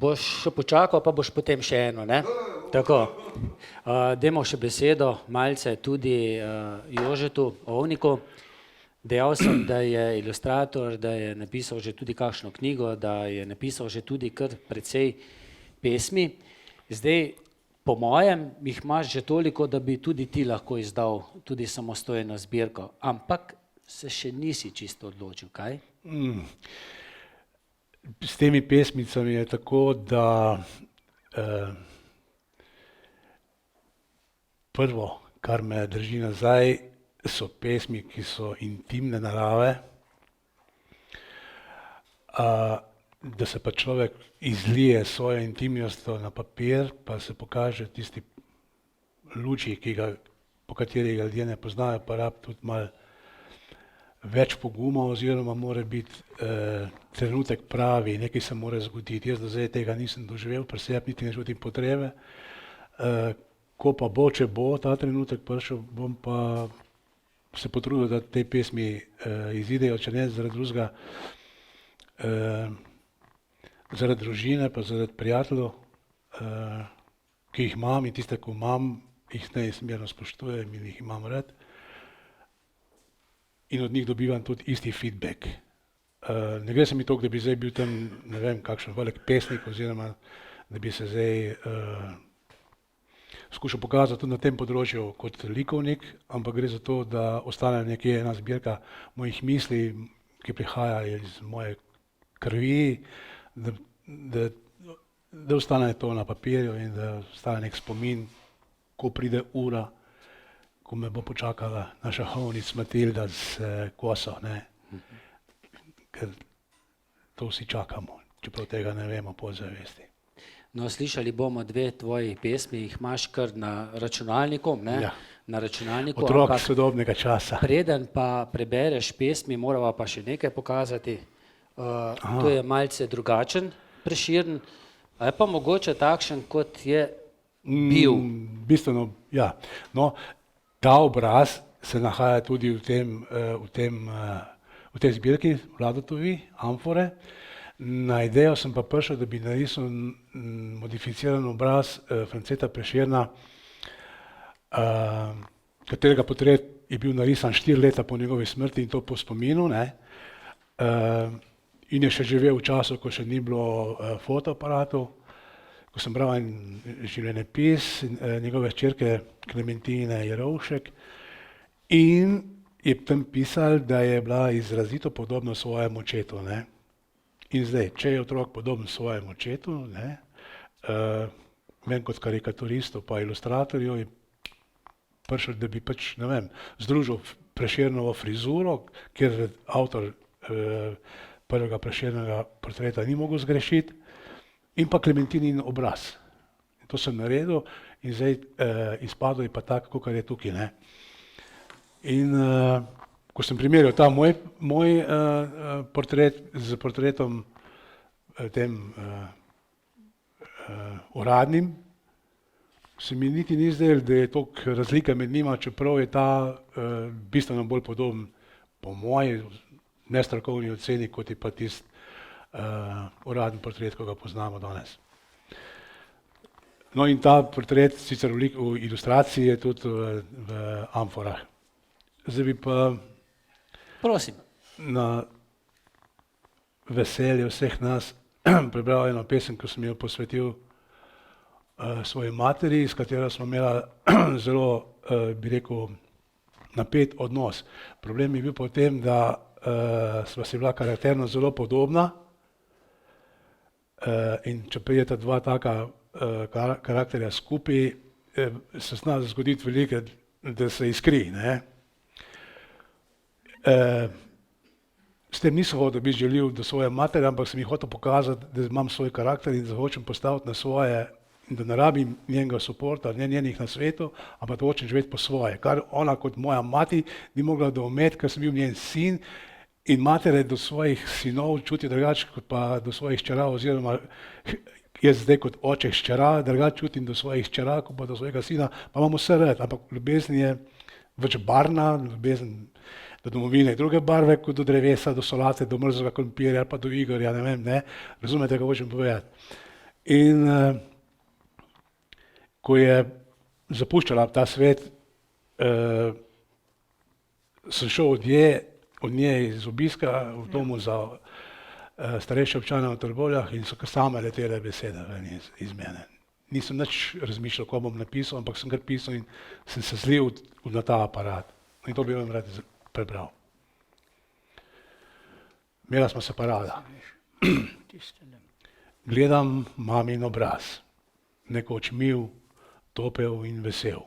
Boš še počakal, pa boš potem še eno, ne? Tako. Dajmo še besedo malce tudi Jožetu Ovniku. Dejal sem, da je ilustrator, da je napisal že tudi kakšno knjigo, da je napisal že tudi kar precej pesmi. Zdaj, po mojem, jih imaš že toliko, da bi tudi ti lahko izdal tudi samostojno zbirko, ampak se še nisi čisto odločil, kaj? S temi pesmicami je tako, da prvo, kar me drži nazaj, so pesmi, ki so intimne narave, da se pa človek izlije svojo intimnostjo na papir, pa se pokaže tisti luči, po kateri ga ljudje ne poznajo, pa rab tudi malo več poguma oziroma mora biti trenutek pravi, nekaj se mora zgoditi. Jaz do zdaj tega nisem doživel, pri sebi niti ne čutim potrebe. Ko pa bo, če bo ta trenutek prišel, bom pa se potrudil, da te pesmi izidejo, če ne zaradi drugega, zaradi družine, pa zaradi prijateljev, ki jih imam in tiste, ko imam, jih neizmerno spoštujem in jih imam rad. In od njih dobivam tudi isti feedback. Ne gre se mi toliko, da bi zdaj bil tam, ne vem, kakšen velik pesnik oziroma da bi se zdaj skušal pokazati tudi na tem področju kot likovnik, ampak gre za to, da ostane nekje ena zbirka mojih misli, ki prihaja iz moje krvi, da ostane to na papirju in da ostane nek spomin, ko pride ura, ko me bo počakala naša Hovnic Matilda z koso, ne? Ker to vsi čakamo, čeprav tega ne vemo po zavesti. No, slišali bomo dve tvoji pesmi, jih imaš kar na računalniku, ne? Ja. Na računalniku. Otrok sodobnega časa. Preden pa prebereš pesmi, morava pa še nekaj pokazati. To je malce drugačen Prešeren, a je pa mogoče takšen, kot je bil. Bistveno, ja. No, ta obraz se nahaja tudi v tej zbirki Vladotovi, Amfore. Na idejo sem pa prišel, da bi narisal modificiran obraz Franceta Prešerna, katerega portret je bil narisan 4 leta po njegovi smrti in to po spominu, ne. In je še živel v času, ko še ni bilo fotoaparatov, ko sem bral en življenjepis njegove hčerke Klementine Jerovšek in je tam pisal, da je bila izrazito podobna svojemu očetu, ne. In zdaj, če je otrok podoben svojemu očetu, ne, meni kot karikaturistu pa ilustratorju je prišel, da bi pač, ne vem, združil Prešernovo frizuro, ker avtor prvega Prešernovega portreta ni mogel zgrešiti, in pa Klementinin obraz. To sem naredil in zdaj izpadel je pa tak, kakor je tukaj. Ne. In ko sem primerjal ta moj portret z portretom tem uradnim, se mi niti ni zdelo, da je toliko razlika med njima, čeprav je ta bistveno bolj podoben po moji nestrokovni oceni, kot je pa tisti uradni portret, ko ga poznamo danes. No in ta portret sicer v ilustraciji je tudi v amforah. Zdaj bi pa Prosim. na veselje vseh nas prebral eno pesem, ko sem jo posvetil svoji materi, s katero smo imeli zelo, bi rekel, napet odnos. Problem je bil pa v tem, da sva si bila karakterno zelo podobna in če prideta dva taka karakterja skupaj, se zna zgoditi veliko, da se iskri. Ne? S tem nisem hotel biti žaljiv do svoje matere, ampak sem ji hotel pokazati, da imam svoj karakter in da hočem postaviti na svoje in da ne rabim njenega suporta, ne njenih nasvetov, ampak da hočem živeti po svoje. Kar ona kot moja mati ni mogla doumeti, ker sem bil njen sin in matere do svojih sinov čuti drugače kot pa do svojih hčera, oziroma jaz zdaj kot oče hčera drugače čutim do svojih hčera kot pa do svojega sina, pa imamo vse rad, ampak ljubezen je več barvna, ljubezen do domovine je druge barve kot do drevesa, do solate, do mrzlega krompirja ali pa do Igorja, ne vem, ne, razumete, kaj hočem povedati. In ko je zapuščala ta svet, sem šel od nje iz obiska v domu za starejše občane v Trbovljah in so kar same letele besede iz mene. Nisem nič razmišljal, ko bom napisal, ampak sem kar pisal in sem se zlil na ta aparat. In to bi vam rad prebral. Imela smo se pa rada. Gledam mamin obraz, nekoč mil, topel in vesel.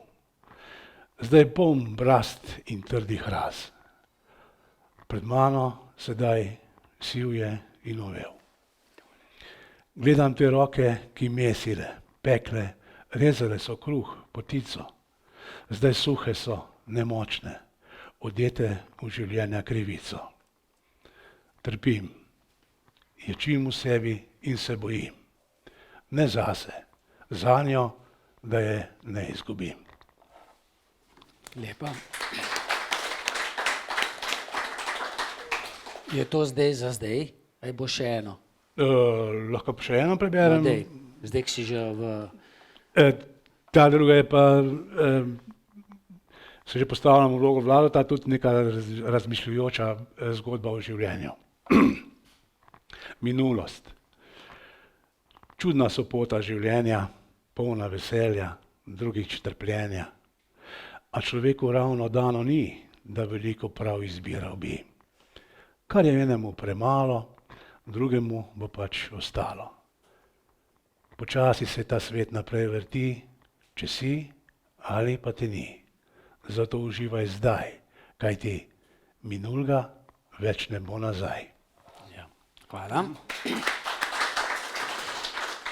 Zdaj poln brast in trdih raz. Pred mano sedaj siv je in ovel. Gledam te roke, ki mesile, pekle, rezale so kruh, potico. Zdaj suhe so, nemočne, odjete v življenja krivico. Trpim, ječim v sebi in se bojim. Ne zase, zanjo, da je ne izgubim. Lepa. Je to zdaj za zdaj? Ali bo še eno? Lahko pa še eno preberem. Zdaj, ki si že v... Ta druga je pa, se že postavljam v vlogo Vlado, ta tudi neka razmišljujoča zgodba o življenju. Minulost. Čudna so pota življenja, polna veselja, drugič trpljenja. A človeku ravno dano ni, da veliko prav izbiral bi. Kar je enemu premalo, drugemu bo pač ostalo. Počasi se ta svet naprej vrti, če si ali pa te ni. Zato uživaj zdaj, kajti minulega več ne bo nazaj. Ja. Hvala.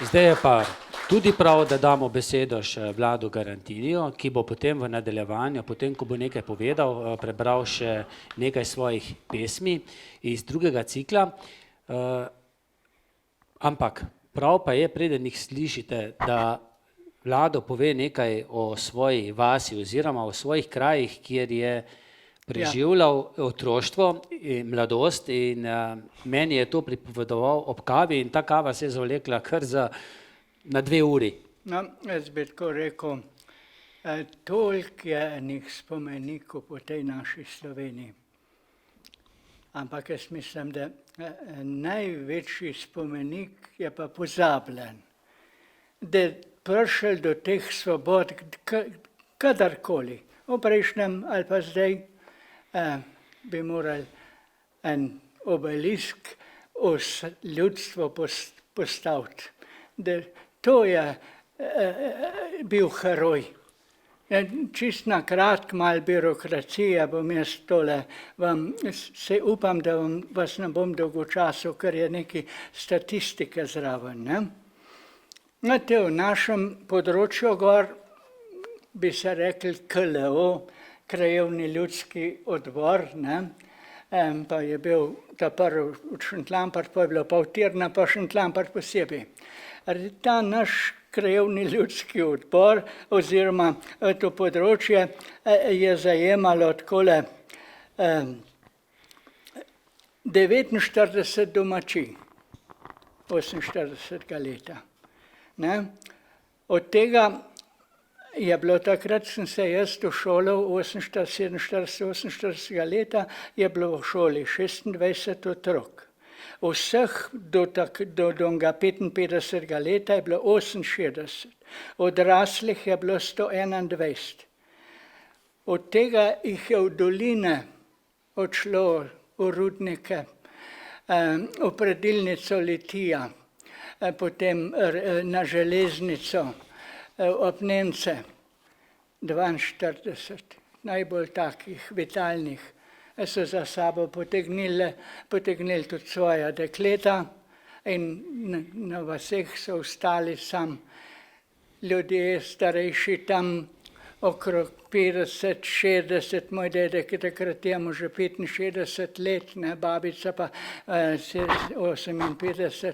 Zdaj je pa tudi prav, da damo besedo še Vladu Garantiniju, ki bo potem v nadaljevanju, potem ko bo nekaj povedal, prebral še nekaj svojih pesmi iz drugega cikla. Ampak prav pa je, preden jih slišite, da Vlado pove nekaj o svoji vasi oziroma o svojih krajih, kjer je preživljal otroštvo in mladost in meni je to pripovedoval ob kavi in ta kava se je zavlekla kar na 2 uri. No, jaz bi tako rekel, toliko je enih spomenikov po tej naši Sloveniji. Ampak jaz mislim, da največji spomenik je pa pozabljen. Da je prišel do teh svobod kadarkoli, v prejšnjem ali pa zdaj, bi morali en obelisk ljudstvo postaviti. Da to je bil heroj Čist na kratk, malo birokracije bom jaz tole, se upam, da vas ne bom dolgočasil, ker je nekaj statistike zraven. Ne? No, te v našem področju gor bi se rekli KLO, Krajevni ljudski odbor, ne? Pa je bil ta prvi v Šentlampart, pa je bilo pa v Tirna, pa Šentlampart posebej. Ta naš Krajevni ljudski odbor oziroma to področje je zajemalo takole 49 domačij 48. leta. Ne? Od tega je bilo takrat, sem se jaz v šolo 47, 48. leta, je bilo v šoli 26 otrok. Vseh do 55. leta je bilo 68, odraslih je bilo 121. Od tega jih je v doline odšlo v rudnike, v predilnico Litija, potem na železnico, Opnence, 42, najbolj takih vitalnih. So za sabo potegnili tudi svoja dekleta in na vaseh so ostali sam ljudje starejši tam okrog 50, 60, moj dedek je takrat temu že 65 let, ne, babica pa 58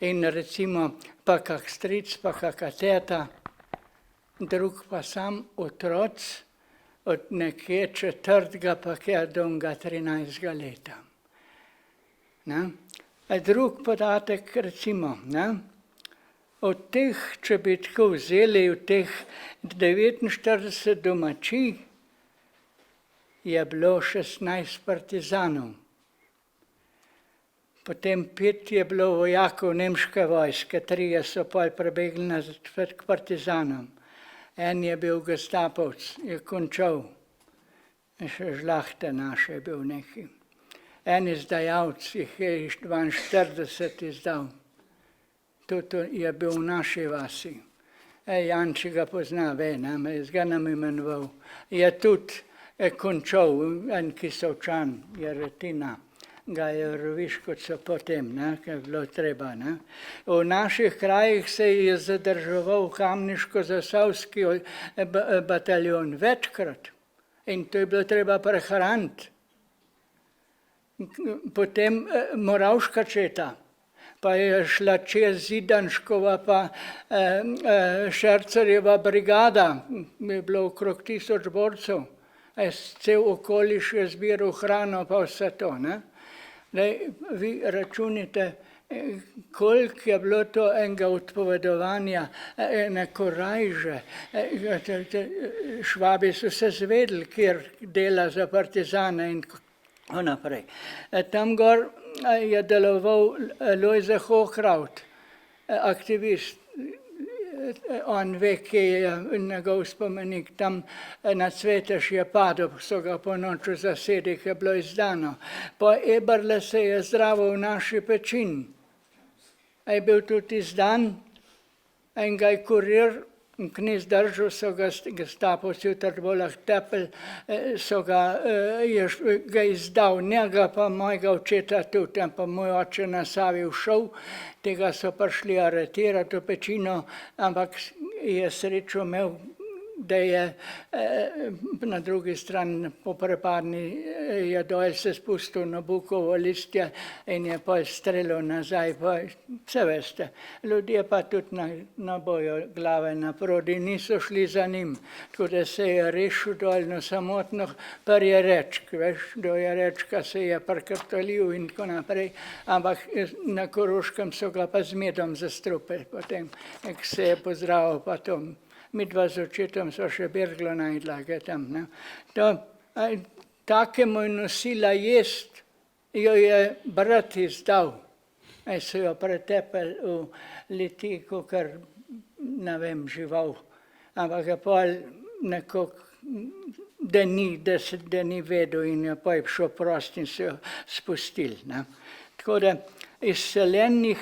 in recimo pa kak stric, pa kaka teta, drug pa sam otroc, od nekje 4. pa kje do 13. leta. Ne? Drug podatek recimo, ne? Od teh, če bi tako vzeli, od teh 49 domačij je bilo 16 partizanov. Potem 5 je bilo vojakov nemške vojske, 3 so pol prebegli nazad k partizanom. En je bil gestapovec, je končal, še žlahte naše je bil neki. En izdajalec jih je 42 izdal, tudi je bil v naši vasi. Janči ga pozna, ve, jaz ga nam imenoval. Je tudi končal, en Kisovčan, je Retina, ga je roviš kot so potem, ker je bilo treba. Ne. V naših krajih se je zadrževal Kamniško-Zasavski bataljon večkrat in to je bilo treba prehraniti. Potem Moravška četa, pa je šla čez Zidanškova pa Šercerjeva brigada, je bilo okrog 1000 borcev, cel okoliš je zbiral hrano pa vse to. Ne. Vi računite, koliko je bilo to enega odpovedovanja, ene korajže. Švabi so se zvedeli, kjer dela za partizane in tako naprej. Tam gor je deloval Lojze Hohraut, aktivist. On ve, kje je njegov spomenik, tam na Cvetež je padel, so ga po noču zasedli, je bilo izdano. Po Eberle se je zdravil v naši Pečin. Je bil tudi izdan, en ga je kurir, knez držal, so ga gestapovci v Trbolah tepli, so ga izdal, njega pa mojega očeta tudi, pa moj oče na Savi všel, tega so prišli aretirati v Pečino, ampak je srečo imel, da je na drugi strani po prepadni je dol se spustil na Bukovo listje in je pa streljal nazaj, pa vse veste. Ljudje pa tudi na bojo glave naproti niso šli za njim, tako da se je rešil dol na samotno Perjerečk, veš, do Jerečka se je prekrtolil in tako naprej, ampak na Koroškem so ga pa z medom zastrupili potem, nek se je pozdravil pa to. Mi dva z očetom so še berglo najdla, kaj tam. Ne. Takemu je nosila jest, jo je brat izdal. So jo pretepeli v Litiji, kakor, ne vem, žival. Ampak je pol nekako, da ni vedel in je pa šel prost in se jo spustili. Ne. Tako da izseljenih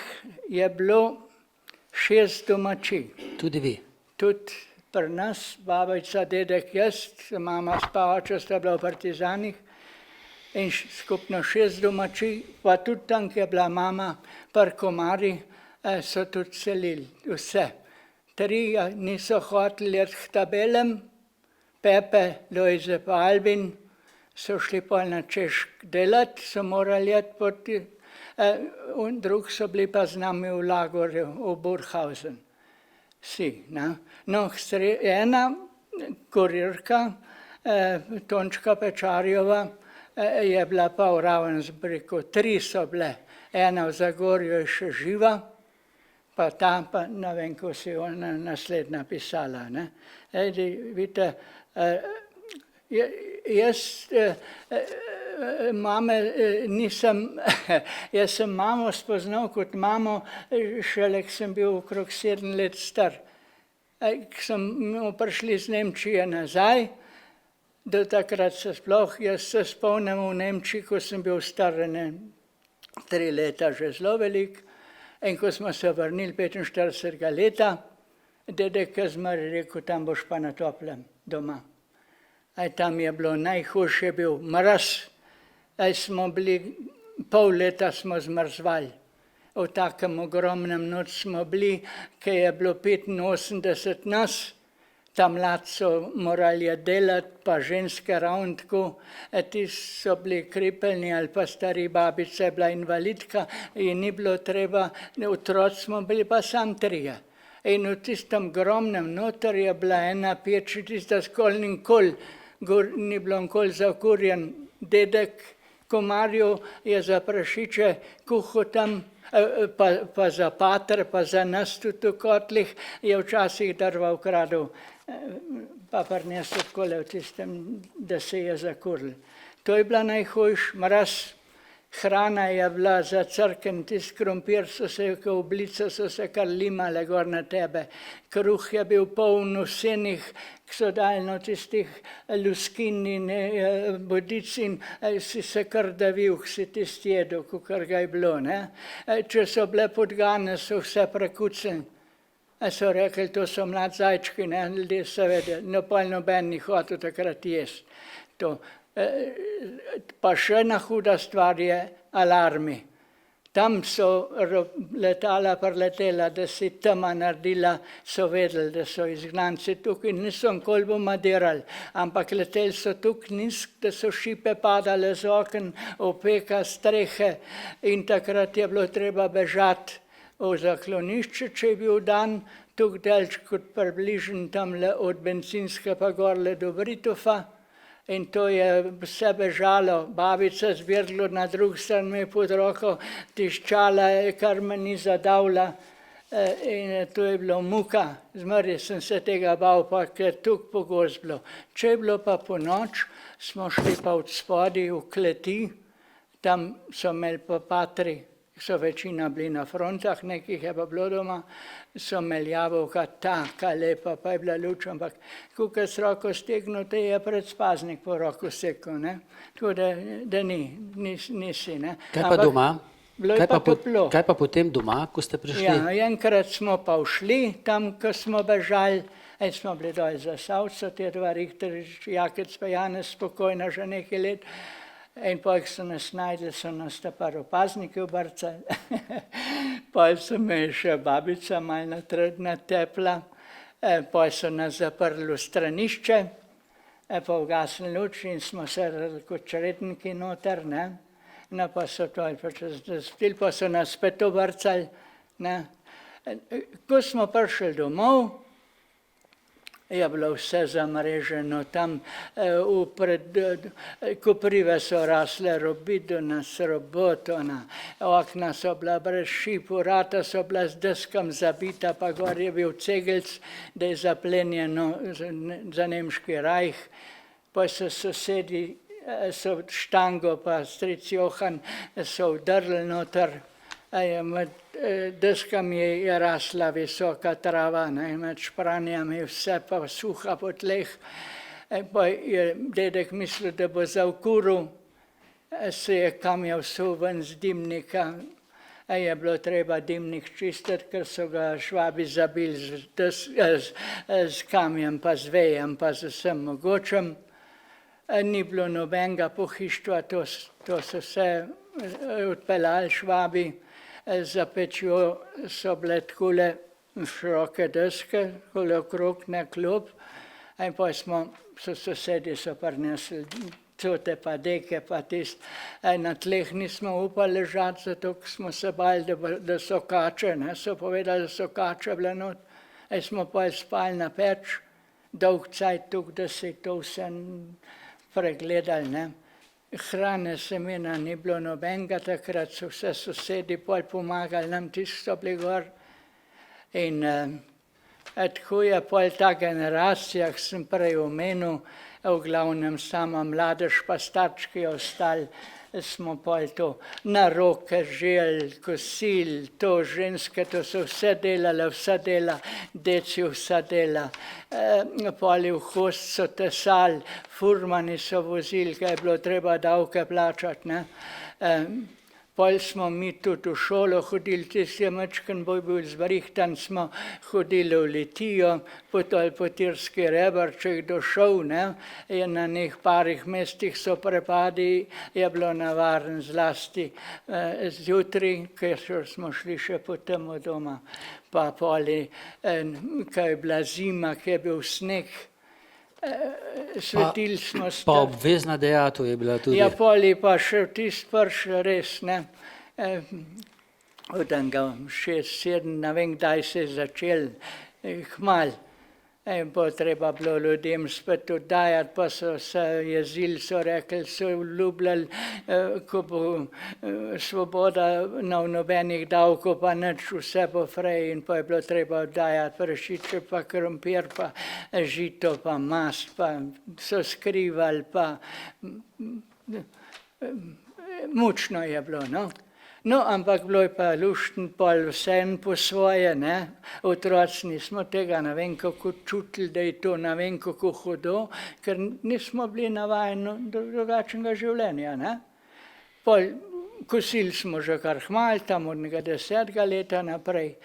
je bilo 6 domačij. Tudi vi. Tudi pri nas, babica, dedek, jaz, mama spava, če sta bila v partizanih, in skupno 6 domačij, pa tudi tam, ki je bila mama, pri Komari, so tudi selili vse. 3 niso hoteli iti k tabelem, Pepe, Lojze pa Albin, so šli pol na Češk delati, so morali iti poti, in drugi so bili pa z nami v Lagorju, v Burghausen. Vsi, ne. No, ena kurirka, Tončka Pečarjeva, je bila pa v Ravensbrücku, 3 so bile, ena v Zagorju je še živa, pa ta, pa ne vem, ko si ona naslednja pisala. Ne. Vidite, jaz mame nisem, jaz sem mamo spoznal kot mamo, šele ko sem bil okrog 7 let star. Ko smo prišli z Nemčije nazaj, do takrat se sploh, jaz se spomnim v Nemčiji, ko sem bil star 3 leta, že zelo velik, in ko smo se vrnili 45 leta, dedek Kazmar je rekel, tam boš pa na toplem doma. Tam je bilo najhujše, bil mraz, smo bili, pol leta smo zmrzvali. V takem ogromnem noč smo bili, ki je bilo 85 nas, tam mlad so morali delati, pa ženske ravno tako, ti so bili kripeljni ali pa stari, babica je bila invalidka in ni bilo treba, otroci smo bili pa sam 3. In v tistem ogromnem noter je bila ena peč, tista s kolnim kol, ni bilo nikoli zakurjen. Dedek Komarju je za prašiče kuhal tam, pa za pater, pa za nas tudi v kotlih, je včasih drva ukradel, pa prinesel takole v tistem, da se je zakuril. To je bila najhujš mraz. Hrana je bila za crken, tisti krompir so se, ko oblice so se kar limale gor na tebe. Kruh je bil poln vsenih, ki so dali no tistih luskin in bodic in si se kar davil, ki si tisti jedel, kakor ga je bilo. Ne? Če so bile podgane, so vse prekuceni. So rekli, to so mlad zajčki, ne? Ljudje seveda, noben ni hotel takrat jesti. To. Pa še ena huda stvar je alarmi. Tam so letala preletela, da si tema naredila, so vedeli, da so izgnanci tukaj, niso nikoli bombardirali, ampak leteli so tukaj nizk, da so šipe padale z oken, opeka strehe in takrat je bilo treba bežati v zaklonišče, če je bil dan, tukaj delč kot približen tamle od Bencinske pa gorle do Britofa. In to je vse bežalo, babica zbirgla na drugi strani pod roko, tiščala, kar me ni zadavila in to je bilo muka. Zmeraj sem se tega bal, pa ker tukaj pogosto bilo. Če je bilo pa po noč, smo šli pa od spodaj v kleti, tam so imeli pa patri, so večina bili na frontah, nekih je pa bilo doma, so imeli jabolka, taka lepa, pa je bila luč, ampak kukaj s roko stegnil, te je predspaznik po roko sekal, ne. Tako da nisi, ne. Kaj pa doma? Bilo je pa toplo. Kaj pa potem doma, ko ste prišli? Ja, enkrat smo pa ušli, tam, ko smo bežali, smo bili dol za Savco, te 2 Richterič, Jakec pa Janez, spokojno že nekaj let. In potem so nas najdli, so nas tapar opazniki obrcali. Potem so me še babica malo natepla, potem so nas zaprli v stranišče, pa ugasnili luč in smo se kot čredniki noter, ne. No, pa so to, pa so nas spet obrcali, ne. Ko smo prišli domov, je bilo vse zamreženo, tam koprive so rasle, robidona, srobotona, okna so bila brez šip, vrata so bila z deskam zabita, pa gor je bil cegelc, da je zaplenjeno za nemški rajh. Pa so sosedi, so štango pa stric Johan, so vdrli noter. Med deskami je rasla visoka trava, med špranjami vse pa suha po tleh. Pa je dedek mislil, da bo zavkuril, se je kam je vsul ven z dimnika, Je bilo treba dimnik čistiti, ker so ga Švabi zabili z kamjem, pa z vejem, pa z vsem mogočem. Ni bilo nobenega pohištva, to so vse odpeljali Švabi. Za pečjo so bile takole široke deske, takole okrog na klop. In pa sosedi so prinesli cote pa deke pa tist. Na tleh nismo upali ležati, zato smo se bali, da so kače, ne. So povedali, da so kače bile not. Smo pa spali na peč, dolg cajt tukaj, da se je to vse pregledali, ne. Hrane, semena ni bilo nobenega, takrat so vse sosedi pol pomagali nam, tisti so bili gor. In tako je pol ta generacija, ki sem prej omenil, v glavnem sama mladež pa starčki ostali, smo pol to na roke želi, kosili, to ženske, to so vse delale, vsa dela, deci vsa dela. Pol v host so tesali, furmani so vozili, kaj je bilo treba davke plačati, ne. Pol smo mi tudi v šolo hodili, tisti je mačken bolj bil zbrihtan, smo hodili v Litijo, potoli po Tirski rebrček došel, ne. Je na nek parih mestih so prepadi, je bilo navaren zlasti zjutraj, ker smo šli še potem od doma, pa poli, ko je bila zima, ko je bil sneg, svetili smo se. Pa obvezna dejatev je bila tudi. Ja, poli pa še tisti prišel res, ne. Od enega 6-7, ne vem, kdaj se je začel, kmalu. Bo treba bilo ljudem spet oddajati, pa so se jezili, so rekli, so vljubljali, ko bo svoboda, nobenih davkov, pa nič, vse bo frej, in pa je bilo treba oddajati prašiče, pa krompir, pa žito, pa mast, pa so skrivali, pa mučno je bilo, no. No, ampak bilo je pa luštno, pol vseeno po svoje, ne. Otroci nismo tega ne vem kako čutili, da je to ne vem kako hudo, ker nismo bili navajeni drugačnega življenja, ne. Pol kosili smo že kar kmalu, tam od nekega 10. leta naprej.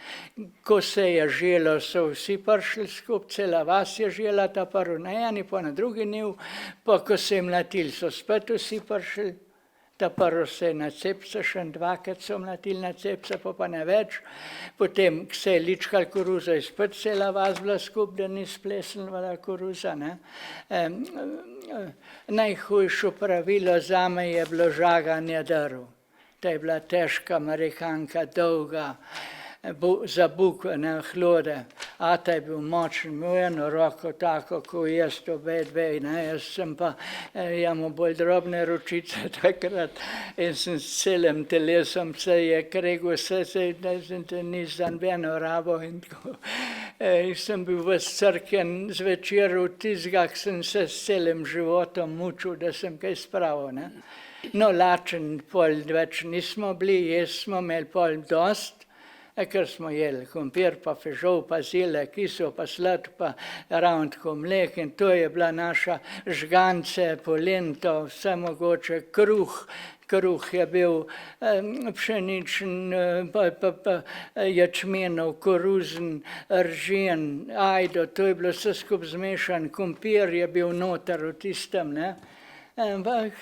Ko se je želo, so vsi prišli skupaj, cela vas je žela, ta prvi na eni, pa na drugi niv, pa ko se je mlatili, so spet vsi prišli. Ta prvo se je na cepce, še dvakrat so mlatili na cepce, pa ne več. Potem, ko se je ličkala koruza, je spet cela vas bila skupaj, da ni splesnila koruza, ne. Najhujše pravilo zame je bilo žaganje drv. To je bila težka Amerikanka, dolga, zabukane hlode. Ata je bil močen, imel eno roko tako, ko jaz obe dve, ne, jaz sem pa imel bolj drobne ročice takrat in sem s celim telesom se je kregel, da sem te nisem beno rabo in tako. Sem bil ves crkven zvečer v tizgah, sem se s celim životom mučil, da sem kaj spravil, ne. No, lačen pol več nismo bili, jaz smo imeli pol dost, ker smo jeli krompir, pa fižol, pa zile, kisel, pa slad, pa ravno tako mlek in to je bila naša žgance, polento, vse mogoče, kruh. Kruh je bil pšeničen, pa ječmenov, koruzen, ržen, ajdo, to je bilo vse skupaj zmešan, krompir je bil noter v tistem, ne. Ampak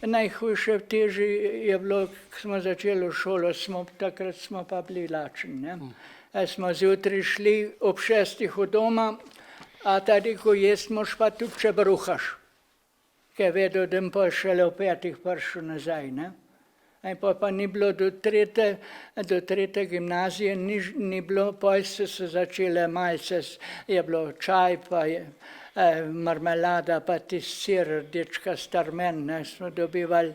najhujše, težje je bilo, ko smo začeli v šolo, takrat smo pa bili lačni, ne. Smo zjutraj šli ob 6. od doma, a ta rekel, jesti moraš pa tudi, če bruhaš. Ker je vedel, da pa šele ob 5. prišel nazaj, ne. Pa ni bilo do tretje gimnazije, ni bilo, pol so se začele malce, je bilo čaj, pa je marmelada, pa tisti sir, rdečka starmen, ne, smo dobivali,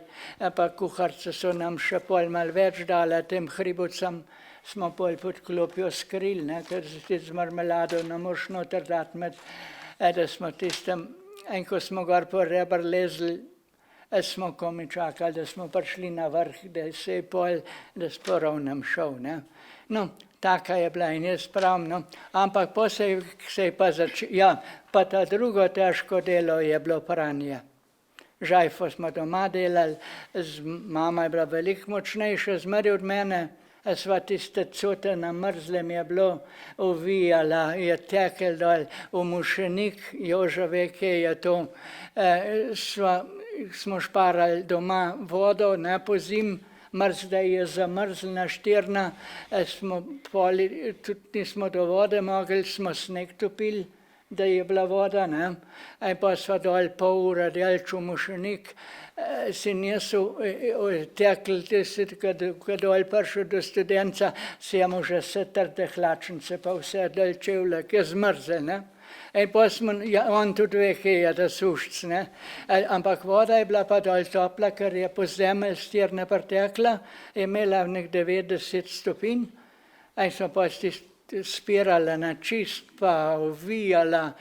pa kuharice so nam še pol malo več dala, tem hribovcem smo pol pod klopjo skrili, ne, ker z marmelado ne moš noter dati med, da smo tistem, in ko smo gor po rebr lezli, smo komaj čakali, da smo prišli na vrh, da se je pol, da sporovnem šel, ne. No, taka je bila in jaz pravim, no, ampak po se je pa začelo, ja, pa ta drugo težko delo je bilo pranje. žajfo smo doma delali, mama je bila veliko močnejša zmeraj od mene, sva tiste cote na mrzlem je bilo, uvijala, je tekel dol v Mušenik, Joža ve, kje je to. Smo šparali doma vodo, ne po zim, zdaj je zamrzlna štirna, tudi nismo do vode mogli, smo sneg topili, da je bila voda, ne. Pa sva dol pol ura delč v Mušenik, si niso tekli, ko dol prišel do Studenca, si jemo že vse trde hlačnice, pa vse dol čevlje, ki je zmrzel, ne. Pa smo, on tudi ve, kje je da sušc, ne. Ampak voda je bila pa dol topla, ker je po zemelj stirna pretekla, je imela nek 90 stopinj, smo pa spirala na čist, pa uvijala,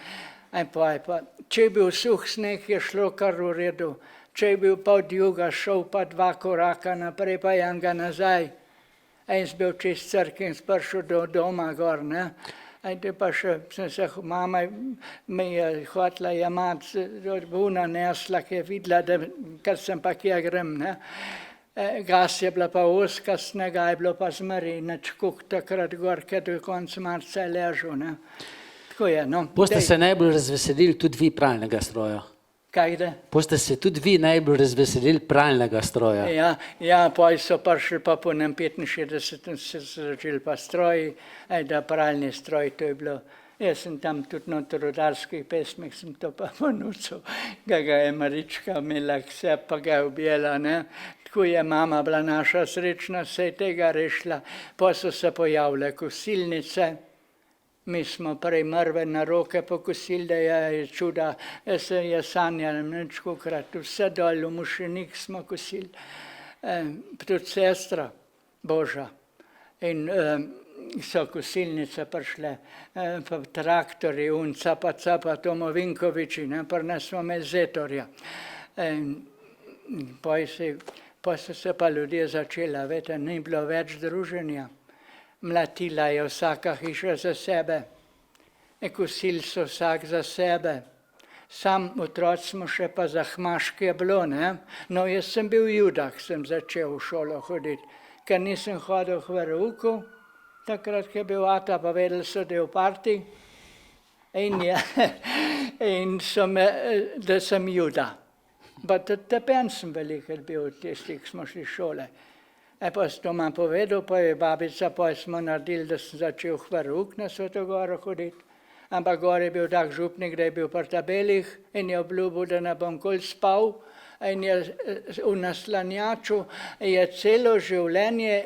če je bil suh sneg, je šlo kar v redu, če je bil pa od juga šel pa 2 koraka naprej, pa enega nazaj, sem bil čist crk in spršel do doma gor, ne. Pa še sem se, mama me je hotela jemati, buna nesla, ki je videla, da kar sem pa kje grem, ne. Gas je bila pa oska, snega je bilo pa zmeri, nič kuk takrat gor, ker do konca marca je ležal, ne. Tako je, no. Boste se najbolj razveselili tudi vi pralnega stroja? Kaj da? Boste se tudi vi najbolj razveselili pralnega stroja? Ja, poj so prišli pa po nem 65 se začeli pa stroji, da pralni stroj, to je bilo. Jaz sem tam tudi noter v rudarskih pesmih, sem to pa ponucal, ga je Marička imela vse, pa ga je objela, ne. Tako je mama bila naša srečna, se je tega rešila. Pa so se pojavile kosilnice, mi smo prej mrve na roke pokosili, da je čuda, se je sanjala ničkokrat, vse dol v Mušenik smo kosili. Tudi sestra Boža in so kosilnice prišle, pa traktorji, capa, Tomo Vinkoviči, pri nas smo imeli zetorja. Pa so se pa ljudje začela, veste, ni bilo več druženja. Mlatila je vsaka hiša za sebe, kosili so vsak za sebe. Sam otroci smo še pa zahmaške bilo, ne. No, jaz sem bil judak, sem začel v šolo hoditi, ker nisem hodil k verouku, takrat, ko je bil ata, pa vedeli so, da je v partiji, in so me, da sem juda. Pa tudi tepen sem veliko bil od tistih, ki smo šli v šole. Pa sem doma povedal, pa je babica, pa smo naredili, da sem začel v verouk na Sveto Goro hoditi. Ampak gor je bil tak župnik, da je bil pri tabelih in je obljubil, da ne bom kol spal. In je v naslanjaču je celo življenje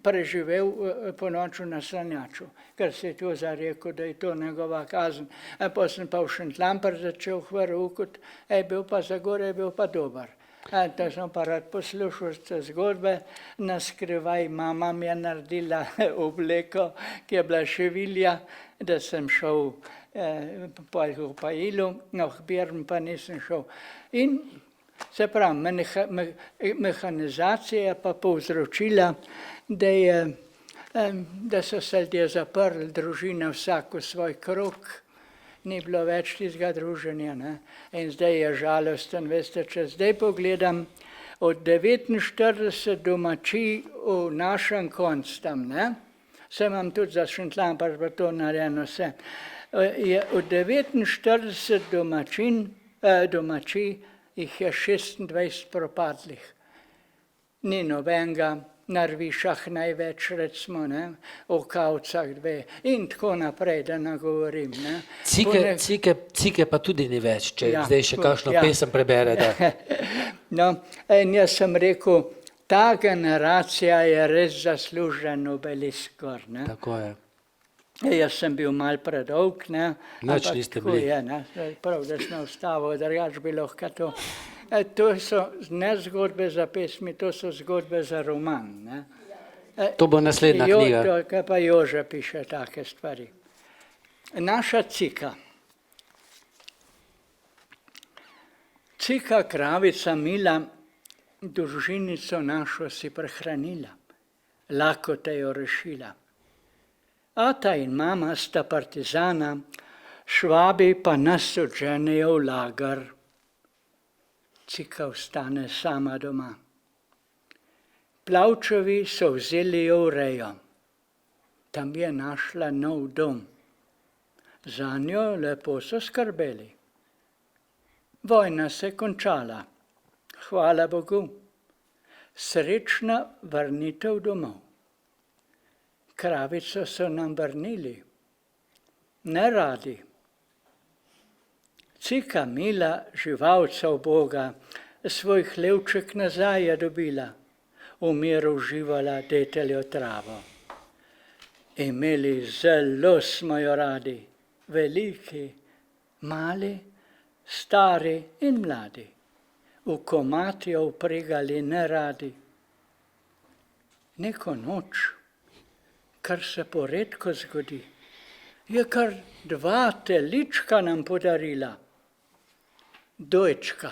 preživel po noč v naslanjaču, ker se je to zarekel, da je to njegova kazen. Pa sem pa v Šentlampr začel v verouku, je bil pa za gore, je bil pa dober. To sem pa rad poslušal te zgodbe, naskrivaj mama mi je naredila obleko, ki je bila ševilja, da sem šel v Pajilu, no v Birm pa nisem šel. In se pravi, mehanizacija je pa povzročila, da so se ljudje zaprli, družine vsak v svoj krog, ni bilo več tistega druženja, ne. In zdaj je žalosten, veste, če zdaj pogledam, od 49 domačij v našem koncu tam, ne, se imam tudi za Šentlampr, pa to narejeno vse, je od 49 domačij, jih je 26 propadlih. Ni nobenega, na Rvišah največ, recimo, ne, v Kavcah 2 in tako naprej, da ne govorim, ne. Cike pa tudi ni več, če zdaj še kakšno pesem preberete. No, in jaz sem rekel, ta generacija je res zaslužen nobelist gor, ne. Tako je. Jaz sem bil malo predolg, ne. Nič niste bili. Prav, da sem ustavil, drugače bi lahko to. To so ne zgodbe za pesmi, to so zgodbe za roman, ne. To bo naslednja knjiga. Kaj pa Jože piše take stvari. Naša Cika. Cika, kravica mila, družinico našo si prehranila, lahko te jo rešila. Ata in mama sta partizana, Švabi pa nas odženejo v lager. Cika ostane sama doma. Plavčevi so vzeli jo v rejo. Tam je našla nov dom. Za njo lepo so skrbeli. Vojna se je končala. Hvala Bogu. Srečna vrnitev domov. Kravico so nam vrnili. Ne radi. Cika mila živalca Boga, svoj hlevček nazaj je dobila, v miru uživala deteljo travo. Imeli zelo smo jo radi, veliki, mali, stari in mladi. V komad jo vpregali neradi. Neko noč, kar se poredko zgodi, je kar 2 telička nam podarila. Dojčka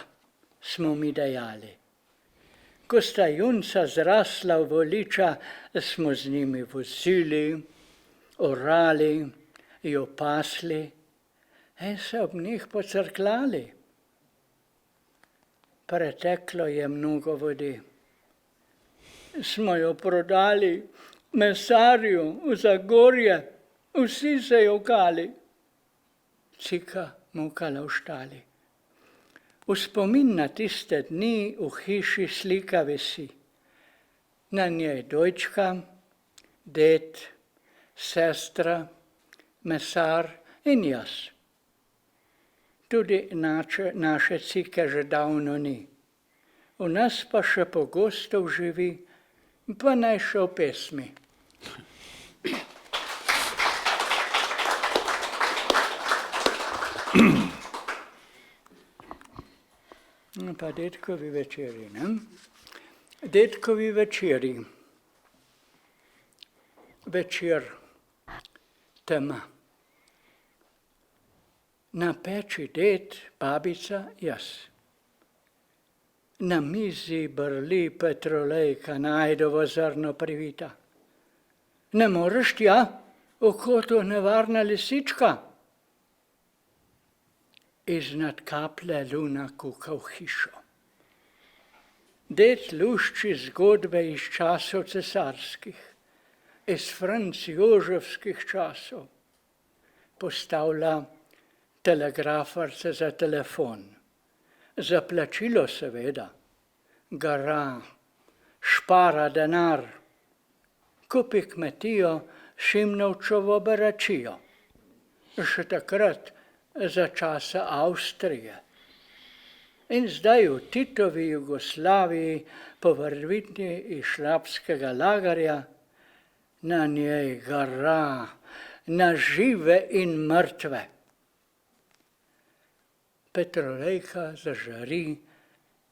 smo mi dajali. Ko sta junca zrasla v voliča, smo z njimi vozili, orali, jo pasli in se ob njih pocrkljali. Preteklo je mnogo vodi. Smo jo prodali mesarju v Zagorje, vsi se jokali. Cika mukala v štali. V spomin na tiste dni v hiši slika visi. Na njej dojčka, ded, sestra, mesar in jaz. Tudi naše Cike že davno ni. V nas pa še pogosto vživi, pa naj še v pesmi. Pa dedkovi večeri, ne? Dedkovi večeri. Večer, tema. Na peči ded, babica, jaz. Na mizi brli petrolejka, najdovo zrno privita. Ne moreš tja, v kotu nevarna lisička. Iznad kaplje luna kuka v hišo. Ded lušči zgodbe iz časov cesarskih, iz Franc Jožefskih časov. Postavlja telegrafarce za telefon. Za plačilo seveda. Gara, špara denar. Kupi kmetijo, Šimnovčevo beračijo. Še takrat za časa Avstrije. In zdaj v Titovi Jugoslaviji, po vrvini iz šlapskega lagarja, na njej gara, na žive in mrtve. Petrolejka zažari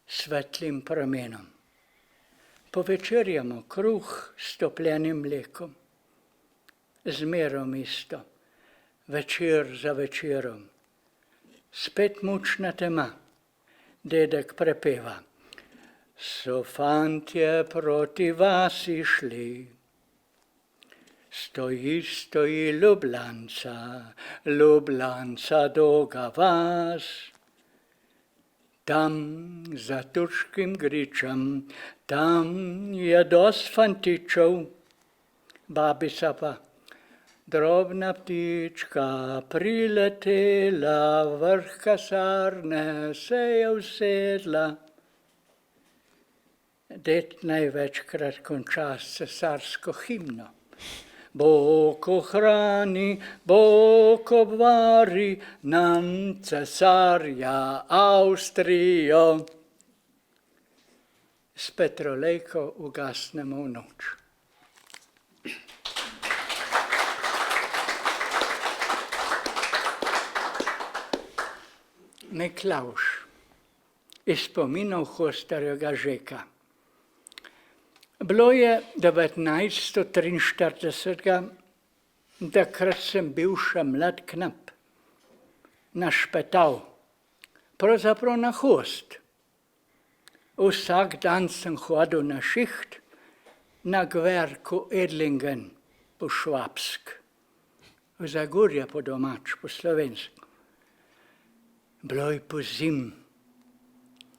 svetlim pramenom. Povečerjamo kruh s topljenim mlekom. Zmerom isto, večer za večerom. Spet mučna tema, dedek prepeva. So fantje proti vasi šli. Stoji Ljubljanca, Ljubljanca dolga vas. Tam za turškim gričem, tam je dost fantičev. Babica pa, drobna ptička priletela, vrh kasarne se je usedla. Ded največkrat konča s cesarsko himno. Bog ohrani, Bog obvari nam cesarja Avstrijo. S petrolejko ugasnemo v noč. Miklavž iz spominov Hostarjevega Žeka. Bilo je 1943, takrat sem bil še mlad knap, našpetal, pravzaprav na host. Vsak dan sem hodil na šiht, na Gverku Edlingen, po švabsk, v Zagorje po domač, po slovensko. Bilo je pozim,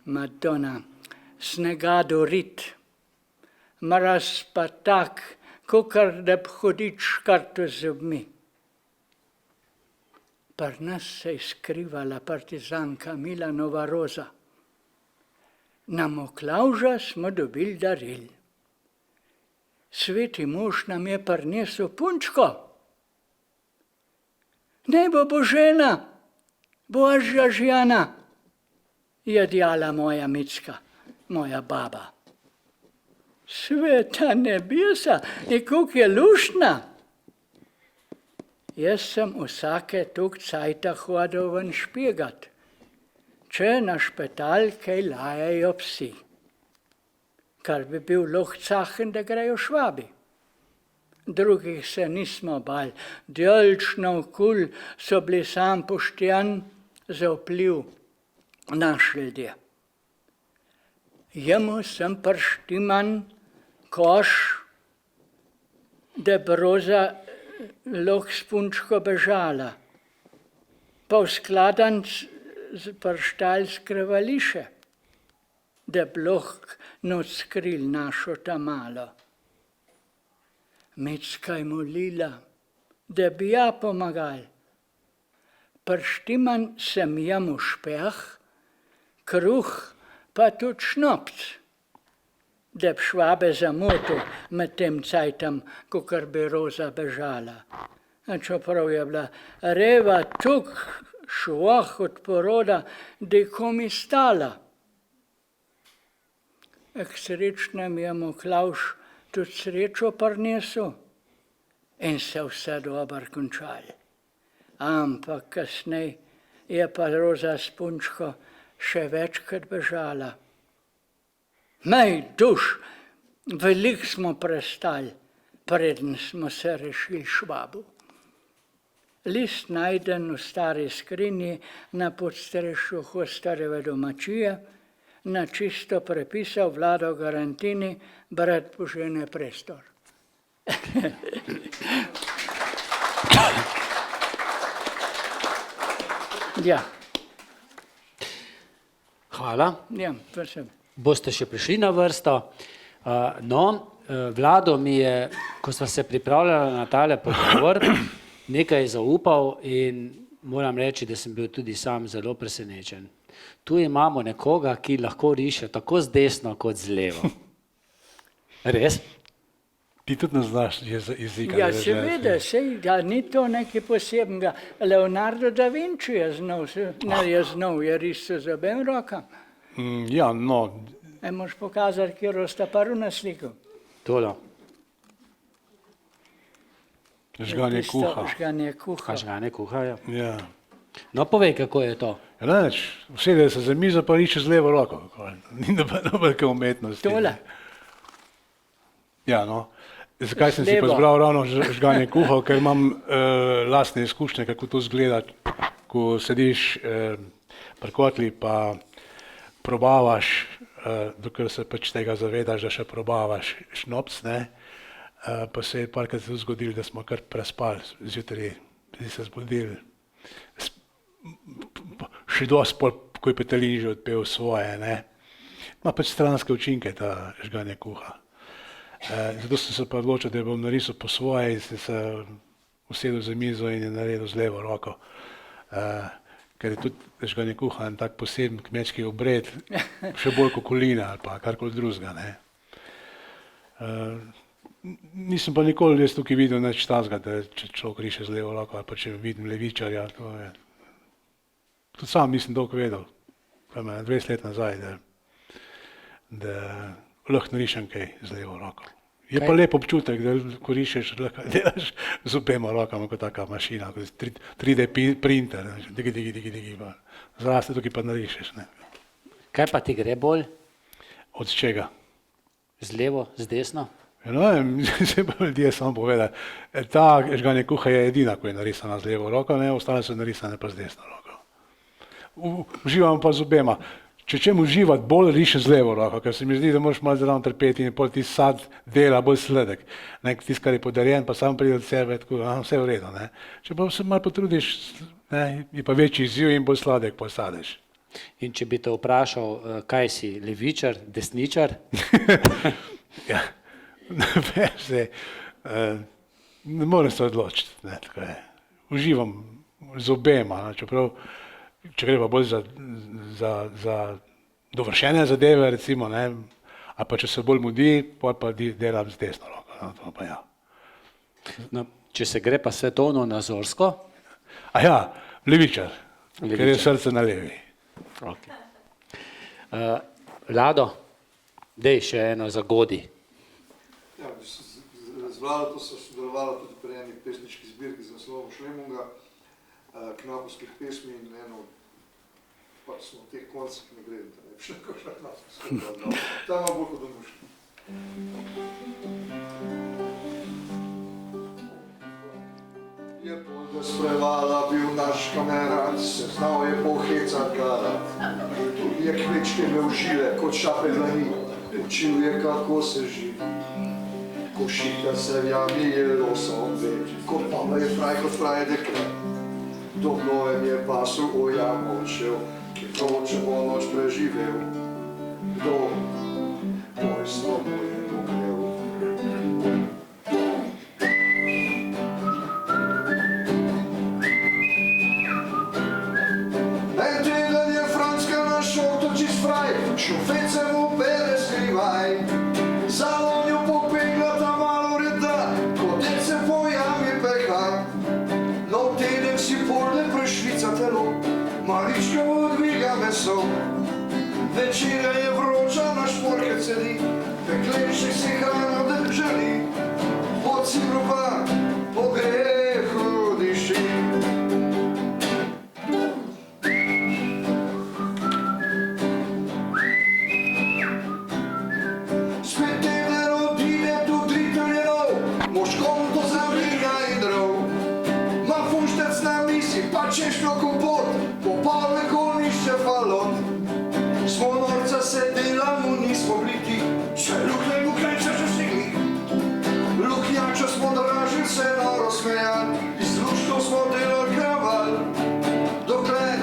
Madonna, snega dorit, mraz pa tak, kakor da bi hudič škarto z zobmi. Pri nas se je skrivala partizanka Milanova Roza. Na Moklavža smo dobili daril. Sveti mož nam je prinesel punčko. Naj bo Božena, Božja žena, je djala moja Micka, moja baba. Sveta nebesa, in koliko je luštna. Jaz sem vsake tok cajta hodil ven špegat, če na špital kaj lajajo psi, kar bi bil lohcahen, da grejo švabi. Drugih se nismo bali, delčno okul so bili sam poštjan za vpliv naš ljudje. Jemu sem prštiman koš, da bi Roza lahko s punčko bežala, pa uskladan prštal skrvališe, da bi lahko noč skril našo tamalo. Micka je molila, da bi ja pomagal. Prštiman sem jemu špeh, kruh pa tudi šnopc, da bi švabe zamotil med tem cajtom, kakor bi Roza bežala. A čeprav je bila reva tuk švoh od poroda, da je komi stala. K srečnem je Moklavž tudi srečo prinesel in se vse dobro končali. Ampak kasneje je pa Roza s punčko še večkrat bežala. Mej duš, veliko smo prestali, preden smo se rešili švabu. List najden v stari skrinji na podstrešju Hostarjeve domačije, na čisto prepisal Vlado Garantini, brat Božene Prestor. Ja. Hvala. Ja, prosim. Boste še prišli na vrsto. Vlado mi je, ko sva se pripravljala na tale pogovor, nekaj zaupal in moram reči, da sem bil tudi sam zelo presenečen. Tu imamo nekoga, ki lahko riše tako z desno kot z levo. Res? Ti tudi ne znaš jezika. Ja, seveda, ja, ni to nekaj posebnega. Leonardo da Vinci je znal, je risal z obema rokama. Ja, no. Moš pokazati, kjer sta prvo na sliku. Tolo. Žganje kuha. Žganje kuha. Žganje kuha, ja. Ja. No, povej, kako je to. Ja, neč, usede se za mizo, pa riše z levo roko. Ni velike umetnosti. Tole. Ja, no. Zakaj sem si pa zbral ravno žganje kuha, ker imam lastne izkušnje, kako to zgleda, ko sediš pri kotli pa probavaš, dokler se pač tega zavedaš, da še probavaš šnopc, ne, pa se je parkrat zgodilo, da smo kar prespali zjutraj, se zbudili. Še dosti pol, ko je Petelin že odpel svoje, ne. Ima pač stranske učinke ta žganje kuha. Zato sem se pa odločil, da bom narisal po svoje in sem se usedel za mizo in je naredil z levo roko. Ker je tudi žganje kuha en tak poseben kmečki obred, še bolj kot kolina ali pa karkoli drugega, ne. Nisem pa nikoli jaz tukaj videl nič takega, da če človek riše z levo roko ali pa če vidim levičarja, to je. Tudi sam nisem dolgo vedel, 20 let nazaj, da lahko narišem kaj z levo roko. Je pa lep občutek, da ko rišeš, lahko delaš z obema rokama kot taka mašina, kot 3D printer, digi, zraste tukaj pa narišeš. Ne. Kaj pa ti gre bolj? Od čega? Z levo, z desno? Ja, no, se pa ljudje samo povedali, ta žganje kuha je edina, ko je narisana z levo roko, ne, ostale so narisane pa z desno roko. Uživam pa z obema. Če čem uživati, bolj riše z levo roko, ker se mi zdi, da moraš malo zraven trpeti in pol ti sad dela bolj sladek. Tisti, kar je podarjen, pa sam pride od sebe, tako, vse je v redu. Ne. Če pa se malo potrudiš, ne, je pa večji izziv in bolj sladek posadeš. In če bi te vprašal, kaj si, levičar, desničar? Ja, ne morem se odločiti, ne, tako je. Uživam z obema, čeprav, če gre pa bolj za dovršene zadeve, recimo, ne, ali pa če se bolj mudi, pa delam z desno roko, no, to pa ja. No, če se gre pa svetovno nazorsko? A ja, levičar, ker je srce na levi. Okay. Lado, dej še eno zagodi. Ja, z Vlado so sodelovala tudi pri eni pesniški zbirki z naslovom Šlemunga, knapovskih pesmi in eno, pa smo v teh koncih ne gledali, da ne bi še kakšna knapovska zbirka. Tam ima bolj kot domuški. Je polga sprevala bil naš kamerat, se znal je pohecat garat. Je kvečke imel žile kot šape dlani, učil je kako se živi. Ko šika se v jami je losom več, ko Pavla je fraj kot fraj dekle. Do Novem je pasu o jamo odšel, ki noče bo noč preživel. Kdo vojstvo mu je pogrel. En teden je Frančka našel to čist fraj, šufece mu bere skrivaj. Zalonju popegla ta malo reda, kot se po jami peha. No teden si polne prešvica telo, Marička mu odviga meso. Večera je vroča, na šporke cedi, peklenšek si hrano držali. Pod cibru pa po grehu diši. Spet teden odide tu triteljeno, moškom to zaviga in drov. Ma funštec na misi, pa češnjo kompot, popalne kolnišče falot. Smo norca sedela, mu nismo bliti, še lukne če šegli. Luknjačo smo dražili, se noro smejan, iz lučkov smo delali kraval, dokler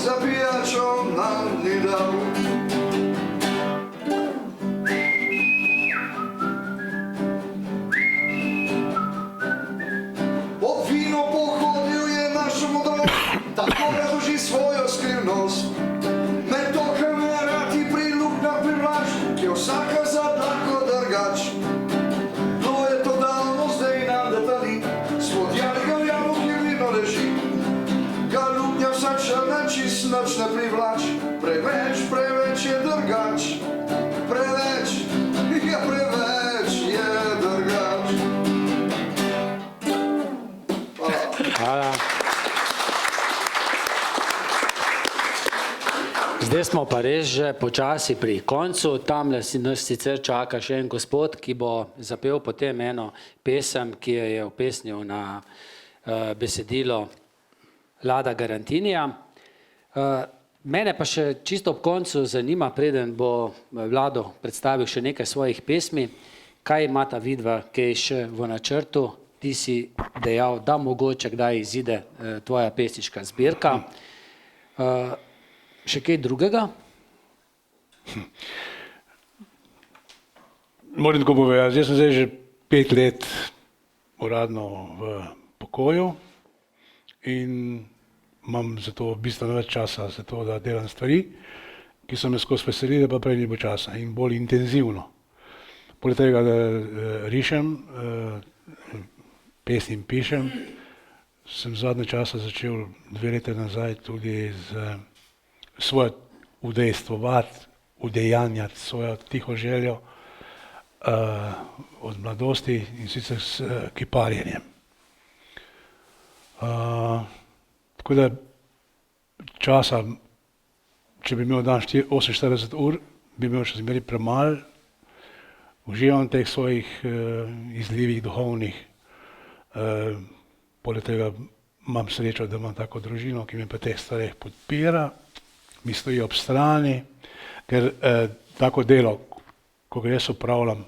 zabijačom nam ni dal. Ob vino pohodil je našo modrost, tako razloži svojo skrivnost. Med to kamerati prilukna privlač, ki je vsaka za dlako drgač. Bilo je to davno, zdaj nam detali, spodjali ga v jamo, kjer vino leži. Ga luknja vsa črna, čist noč ne privlač, preveč je drgač. Preveč je drgač. Hvala. Zdaj smo pa res že počasi pri koncu, tamle si nas sicer čaka še en gospod, ki bo zapel potem eno pesem, ki jo je upesnil na besedilo Lada Garantinija. Mene pa še čisto ob koncu zanima, preden bo Vlado predstavil še nekaj svojih pesmi, kaj imata vidva, kaj še v načrtu. Ti si dejal, da mogoče kdaj izide tvoja pesniška zbirka. Še kaj drugega? Moram tako povedati, jaz sem zdaj že 5 let uradno v pokoju in imam zato bistveno več časa za to, da delam stvari, ki so me skozi veselile, pa prej ni bo časa in bolj intenzivno. Poleg tega, da rišem, pesmi pišem, sem zadnje časa začel 2 leta nazaj tudi svoje udejstvovati, udejanjati svojo tiho željo od mladosti in sicer s kiparjenjem. Tako da časa, če bi imel dan 48 ur, bi imel še zmeri premalo, uživam teh svojih izlivih duhovnih. Poleg tega imam srečo, da imam tako družino, ki me pa teh stvareh podpira, mi stoji ob strani, ker tako delo, ko ga jaz upravljam,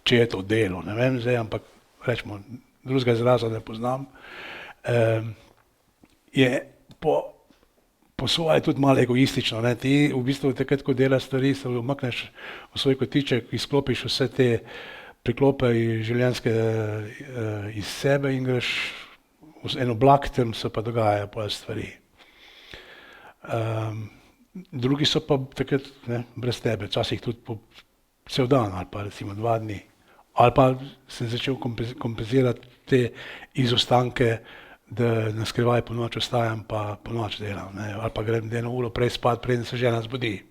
če je to delo, ne vem zdaj, ampak rečemo, drugega izraza ne poznam, je po po svoje tudi malo egoistično. Ne? Ti v bistvu takrat, ko delaš stvari, se umakneš v svoj kotiček, izklopiš vse te priklope življenjske iz sebe in greš v eno oblak, tam se pa dogajajo pol stvari. Drugi so pa takrat brez tebe, včasih tudi po cel dan ali pa recimo 2 dni. Ali pa sem začel kompenzirati te izostanke, da na skrivaj po noč ostajam pa po noč delam, ne? Ali pa grem 1 uro prej spat, preden se žena zbudi.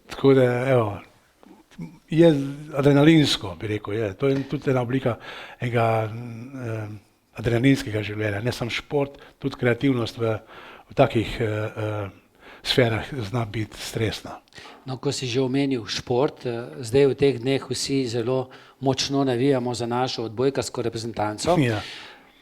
Tako da, evo, je adrenalinsko, bi rekel, je. To je tudi ena oblika enega adrenalinskega življenja, ne samo šport, tudi kreativnost v takih sferah zna biti stresna. No, ko si že omenil šport, zdaj v teh dneh vsi zelo močno navijamo za našo odbojkarsko reprezentanco. Ja.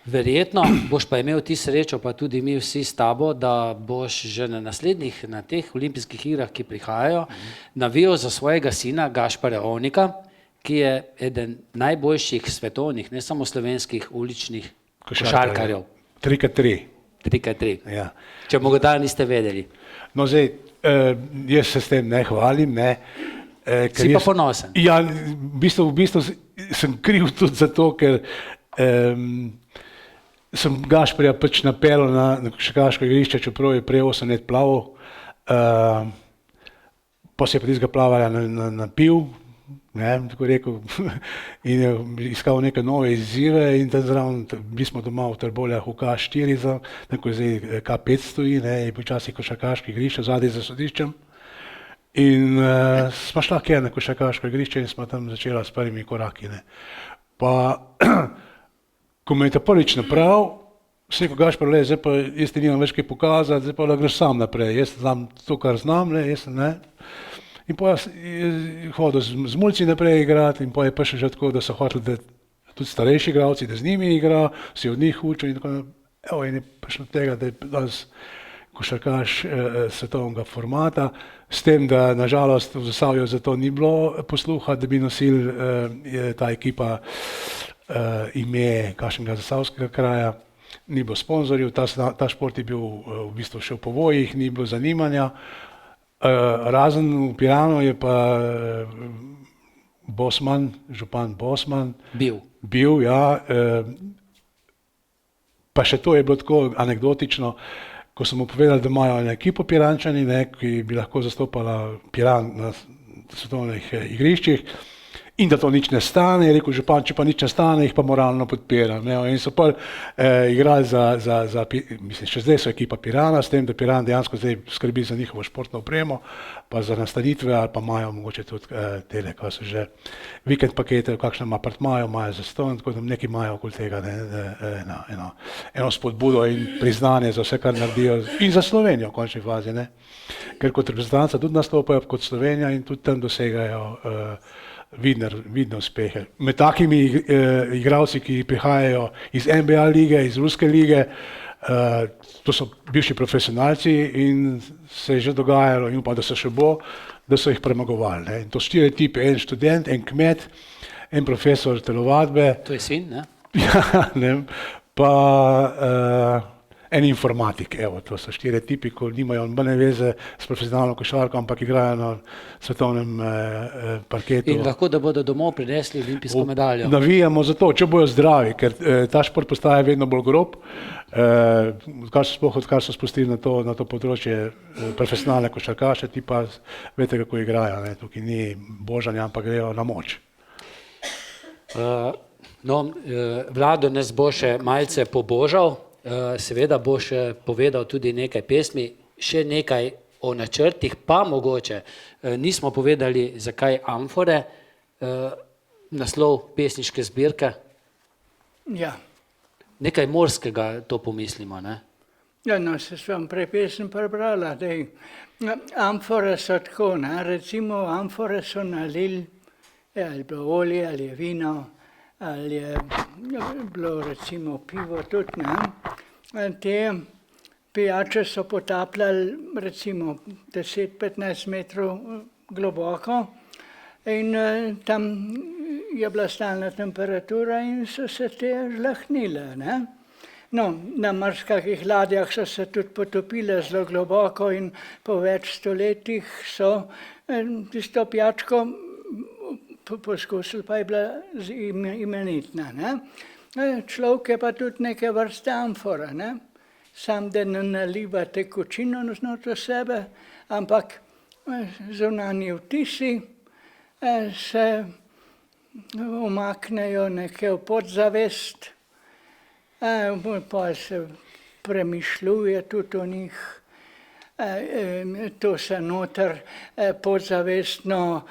Verjetno boš pa imel ti srečo, pa tudi mi vsi s tabo, da boš že na teh olimpijskih igrah, ki prihajajo, navijal za svojega sina Gašparja Ovnika, ki je eden najboljših svetovnih, ne samo slovenskih uličnih košarkarjev. 3x3. 3x3. Ja. Če morda niste vedeli. No zdaj, jaz se s tem ne hvalim, ne. Si pa ponosen. Ja, v bistvu sem kriv tudi zato, ker sem Gašparja pač napeljal na košarkarsko igrišče, čeprav je prej 8 let plaval, pa se je pa tistega plavanja napil, ne, tako rekel, in je iskal neke nove izzive in tam zraven, bili smo doma v Trbovljah v K4, tako zdaj K5 stoji, ne, in počasih košarkarsko igrišče, zadaj za sodiščem. In smo šla kjer na košarkarsko igrišče in smo tam začela s prvimi koraki, ne. Pa, ko me je ta prvič napravil, sem rekel, Gašpar, zdaj pa jaz ti nimam več kaj pokazati, zdaj pa greš sam naprej, jaz znam to, kar znam, ne. In pa je hodil z mulci naprej igrati in pa je prišel že tako, da so hoteli, da tudi starejši igralci, da z njimi igra, si od njih učil in tako naprej. Evo, in je prišlo tega, da je danes košarkaš svetovnega formata, s tem, da nažalost v Zasavju za to ni bilo posluha, da bi nosil ta ekipa ime kakšnega zasavskega kraja, ni bilo sponzorjev, ta šport je bil v bistvu še v povojih, ni bilo zanimanja. Razen v Piranu je pa Bosman, župan Bosman bil, ja. Pa še to je bilo tako anekdotično, ko so mu povedali, da imajo eno ekipo Pirančani, ne, ki bi lahko zastopala Piran na svetovnih igriščih in da to nič ne stane, je rekel župan, če pa nič ne stane, jih pa moralno podpiram. In so pa igrali mislim, še zdaj so ekipa Pirana, s tem, da Piran dejansko zdaj skrbi za njihovo športno opremo, pa za nastanitve ali pa imajo mogoče tudi tele, ko so že vikend pakete, v kakšnem apartmaju imajo zastonj, tako da nekaj imajo okoli tega, eno spodbudo in priznanje za vse, kar naredijo in za Slovenijo v končni fazi, ne. Ker kot reprezentanca tudi nastopajo kot Slovenija in tudi tam dosegajo vidne uspehe. Med takimi igralci, ki prihajajo iz NBA lige, iz ruske lige, to so bivši profesionalci in se je že dogajalo in upam, da se še bo, da so jih premagovali, ne. In to 4 tipe, en študent, en kmet, en profesor telovadbe. To je sin, ne? Ja, ne, pa en informatik, evo, to so 4 tipi, ko nimajo nobene veze s profesionalno košarko, ampak igrajo na svetovnem parketu. In lahko, da bodo domov prinesli olimpijsko medaljo. Navijamo za to, če bojo zdravi, ker ta šport postaja vedno bolj grob, odkar so spustili na to področje profesionalne košarkaše, ti pa veste, kako igrajo, ne, tukaj ni božanja, ampak grejo na moč. Vlado nas bo še malce pobožal, seveda bo še povedal tudi nekaj pesmi, še nekaj o načrtih, pa mogoče nismo povedali, zakaj Amfore, naslov pesniške zbirke. Ja. Nekaj morskega to pomislimo, ne? Ja, no, se sem prej pesem prebrala, da amfore so tako, ne, recimo amfore so nalili, ali je bilo olje, ali je vino, ali je bilo recimo pivo tudi, ne. Te pijače so potapljali recimo 10-15 metrov globoko in tam je bila stalna temperatura in so se te žlahnile, ne. No, na marsikakih ladjah so se tudi potopile zelo globoko in po več stoletjih so tisto pijačko poskusili, pa je bila imenitna. Ne? Človek je pa tudi neke vrste amfora, ne? Sam da ne naliva tekočino znotraj sebe, ampak zunanji vtisi se umaknejo nekje v podzavest, pa se premišljuje tudi o njih, to se noter podzavestno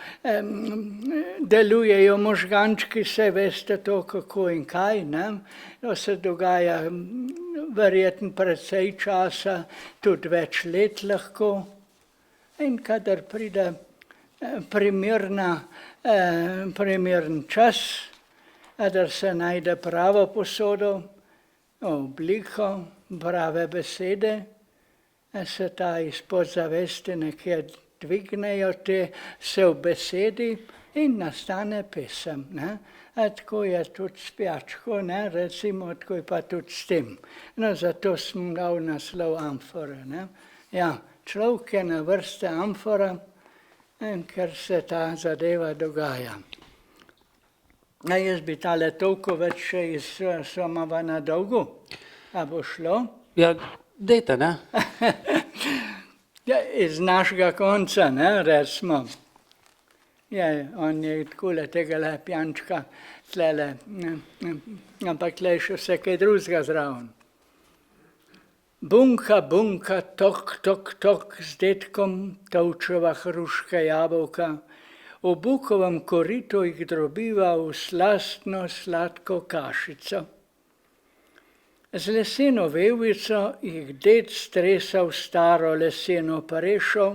delujejo možgančki, se veste to kako in kaj, ne? To se dogaja verjetno precej časa, tudi več let lahko. In kadar pride primeren čas, kadar se najde pravo posodo, obliko, prave besede, se ta iz podzavesti nekje dvignejo, te se v besedi in nastane pesem. Ne? Tako je tudi s pijačko, ne? Recimo, tako je pa tudi s tem. No, zato sem dal naslov amfora. Ne? Ja, človek je na vrste amfora, ker se ta zadeva dogaja. Jaz bi tale toliko več še iz Somava na dolgo. A bo šlo? Ja, dajte, ne? Ja, iz našega konca, ne, recimo. Ja, on je takole tegale pijančka, tlele, ampak tle še vse kaj drugega zraven. Bunka, bunka, tok, tok, tok, z detkom tolčeva hruška jabolka, v bukovem koritu jih drobiva v slastno sladko kašico. Z leseno vevico jih ded stresa v staro leseno parešo,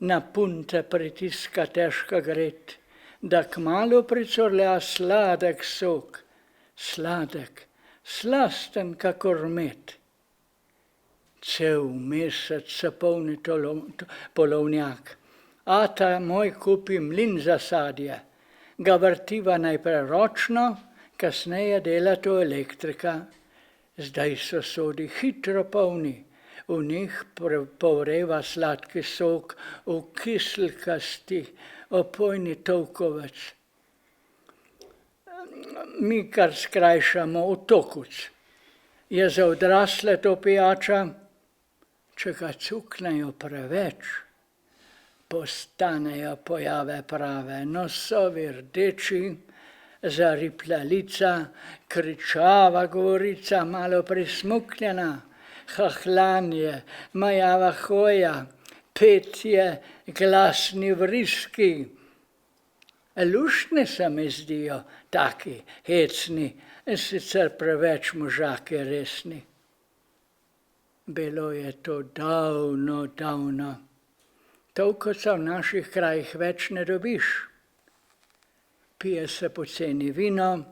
na punte pritiska težka gred, da kmalu pricurlja sladek sok, sladek, slasten kakor med. Cel mesec se polni polovnjak. Ata moj kupi mlin za sadje, ga vrtiva najprej ročno, kasneje dela to elektrika. Zdaj so sodi hitro polni, v njih povreva sladki sok, v kiselkasti, opojni tovkovec. Mi kar skrajšamo v tokuc. Je za odrasle to pijača, če ga cuknejo preveč, postanejo pojave prave, nosovi rdeči, zaripla lica, kričava govorica, malo prismukljena, hahlanje, majava hoja, petje, glasni vriski. Luštni se mi zdijo taki hecni, sicer preveč možaki resni. Bilo je to davno, davno. Toliko se v naših krajih več ne dobiš. Pije se poceni vino,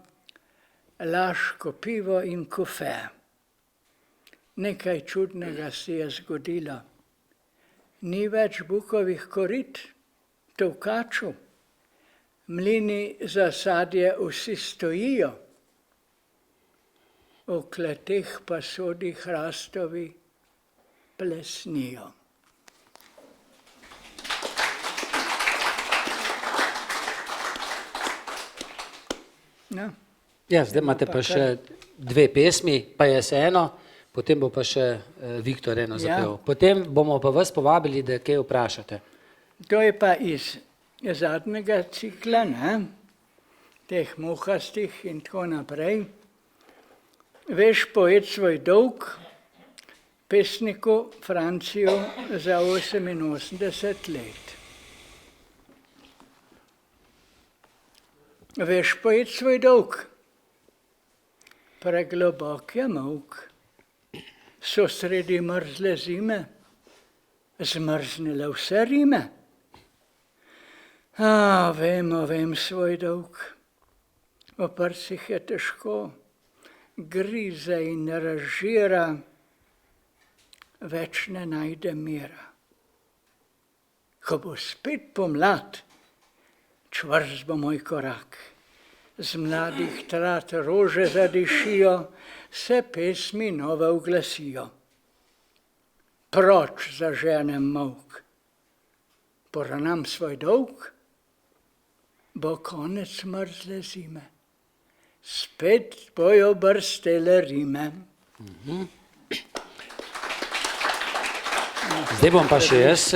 laško pivo in kofe. Nekaj čudnega se je zgodilo. Ni več bukovih korit, tovkaču. Mlini za sadje vsi stojijo. V kleteh pa sodi hrastovi plesnijo. No. Ja, zdaj imate pa še dve pesmi, pa je vseeno, potem bo pa še Viktor eno zapel. Potem bomo pa vas povabili, da kaj vprašate. To je pa iz zadnjega cikla, ne? Teh muhastih in tako naprej. Veš poet svoj dolg, pesniku Franciju za 88 let. Veš poet svoj dolg, preglobok je molk, so sredi mrzle zime, zmrznile vse rime. Vem svoj dolg, v prsih je težko, grize in razžira, več ne najde mira. Ko bo spet pomlad, čvrst bo moj korak, z mladih trat rože zadišijo, se pesmi nove uglasijo. Proč zaženem molk, poravnam svoj dolg, bo konec mrzle zime. Spet bojo brstele rime. Zdaj bom pa še jaz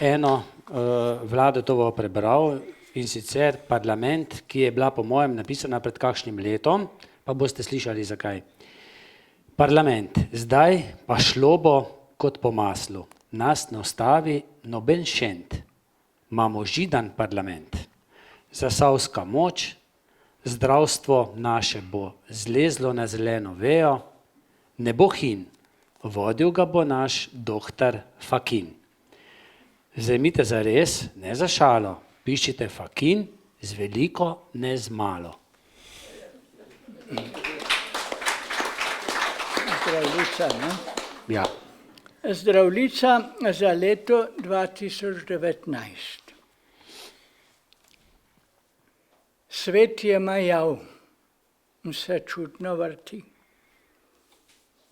eno Vladetovo prebral, in sicer Parlament, ki je bila po mojem napisana pred kakšnim letom, pa boste slišali zakaj. Parlament, zdaj pa šlo bo kot po maslu, nas ne ustavi noben šent. Imamo židan parlament, zasavska moč, zdravstvo naše bo zlezlo na zeleno vejo, ne bo hin, vodil ga bo naš doktor Fakin. Vzemite za res, ne za šalo, pišite Fakin z veliko, ne z malo. Zdravljica, ne? Ja. Zdravljica za leto 2019. Svet je majav, vse čudno vrti.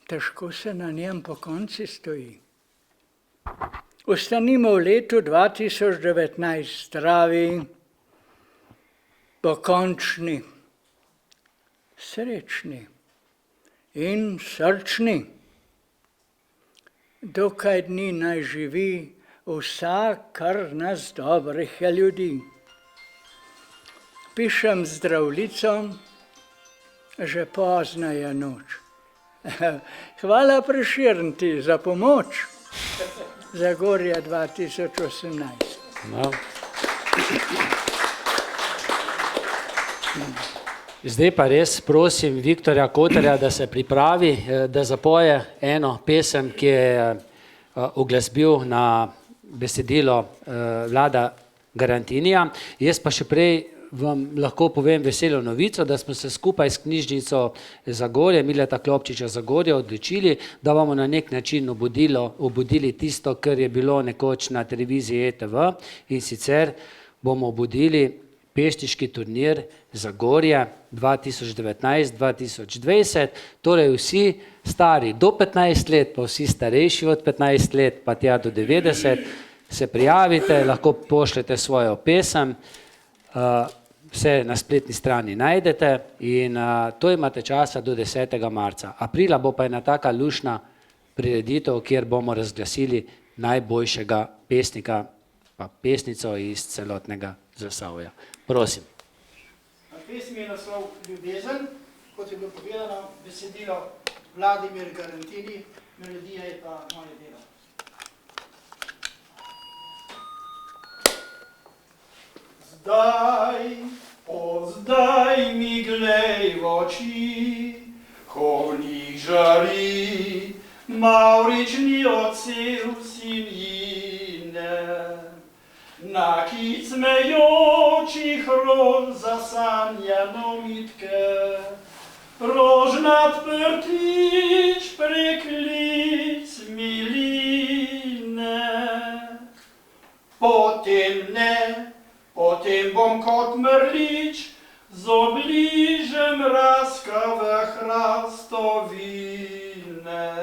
Težko se na njem pokonci stoji. Ostanimo v letu 2019 zdravi, pokončni, srečni in srčni. Dokaj dni naj živi vsak, kar nas dobrih je ljudi. Pišem zdravljico, že pozna je noč. Hvala Prešernti za pomoč. Zagorje 2018. No. Zdaj pa res prosim Viktorja Kotarja, da se pripravi, da zapoje eno pesem, ki je uglasbil na besedilo Vlada Garantinija. Jaz pa še prej vam lahko povem veselo novico, da smo se skupaj s knjižnico Zagorje, Mileta Klopčiča Zagorje, odločili, da bomo na nek način obudili tisto, kar je bilo nekoč na televiziji ETV, in sicer bomo obudili pesniški turnir Zagorje 2019-2020, torej vsi stari do 15 let, pa vsi starejši od 15 let, pa tja do 90, se prijavite, lahko pošljete svojo pesem, vse na spletni strani najdete in to imate časa do 10. marca. Aprila bo pa ena taka lušna prireditev, kjer bomo razglasili najboljšega pesnika pa pesnico iz celotnega Zasavja. Prosim. Pesmi je naslov Ljubezen, kot je bilo povedano, besedilo Vladimir Garantini, melodija je pa moje delo. Zdaj mi glej v oči, ko v njih žari mavrični odsev sinjine. Na kic smejočih rož zasanjano mitke, rožnat prtič preklic miline. Potem bom kot mrlič z obližem raskave hrastovine.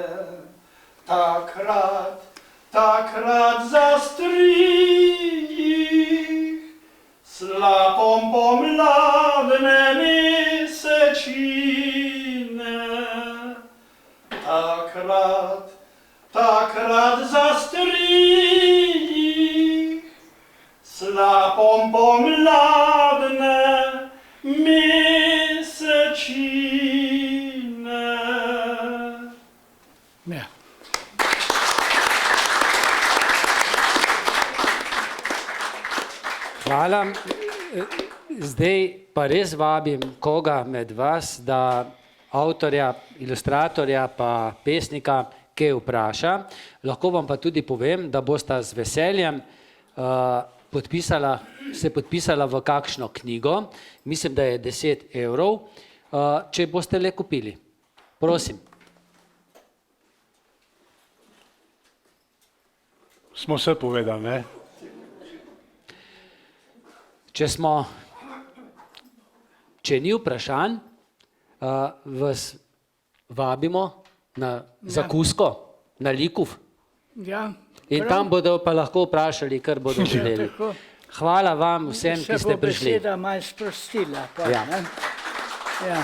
Takrat zastrih slapom pomladne mesečine. Takrat zastrih slapom pomladne mesečine. Ja. Hvala. Zdaj pa res vabim koga med vas, da avtorja, ilustratorja pa pesnika kaj vpraša. Lahko vam pa tudi povem, da bosta z veseljem se podpisala v kakšno knjigo, mislim, da je 10 €, če boste le kupili. Prosim. Smo vse povedali, ne? Če če ni vprašanj, vas vabimo na zakusko, na Likov. Ja, In tam bodo pa lahko vprašali, kar bodo želeli. tako. Hvala vam vsem, ki ste prišli. Se bo beseda malo sprostila. Pa, Ja. ne? Ja.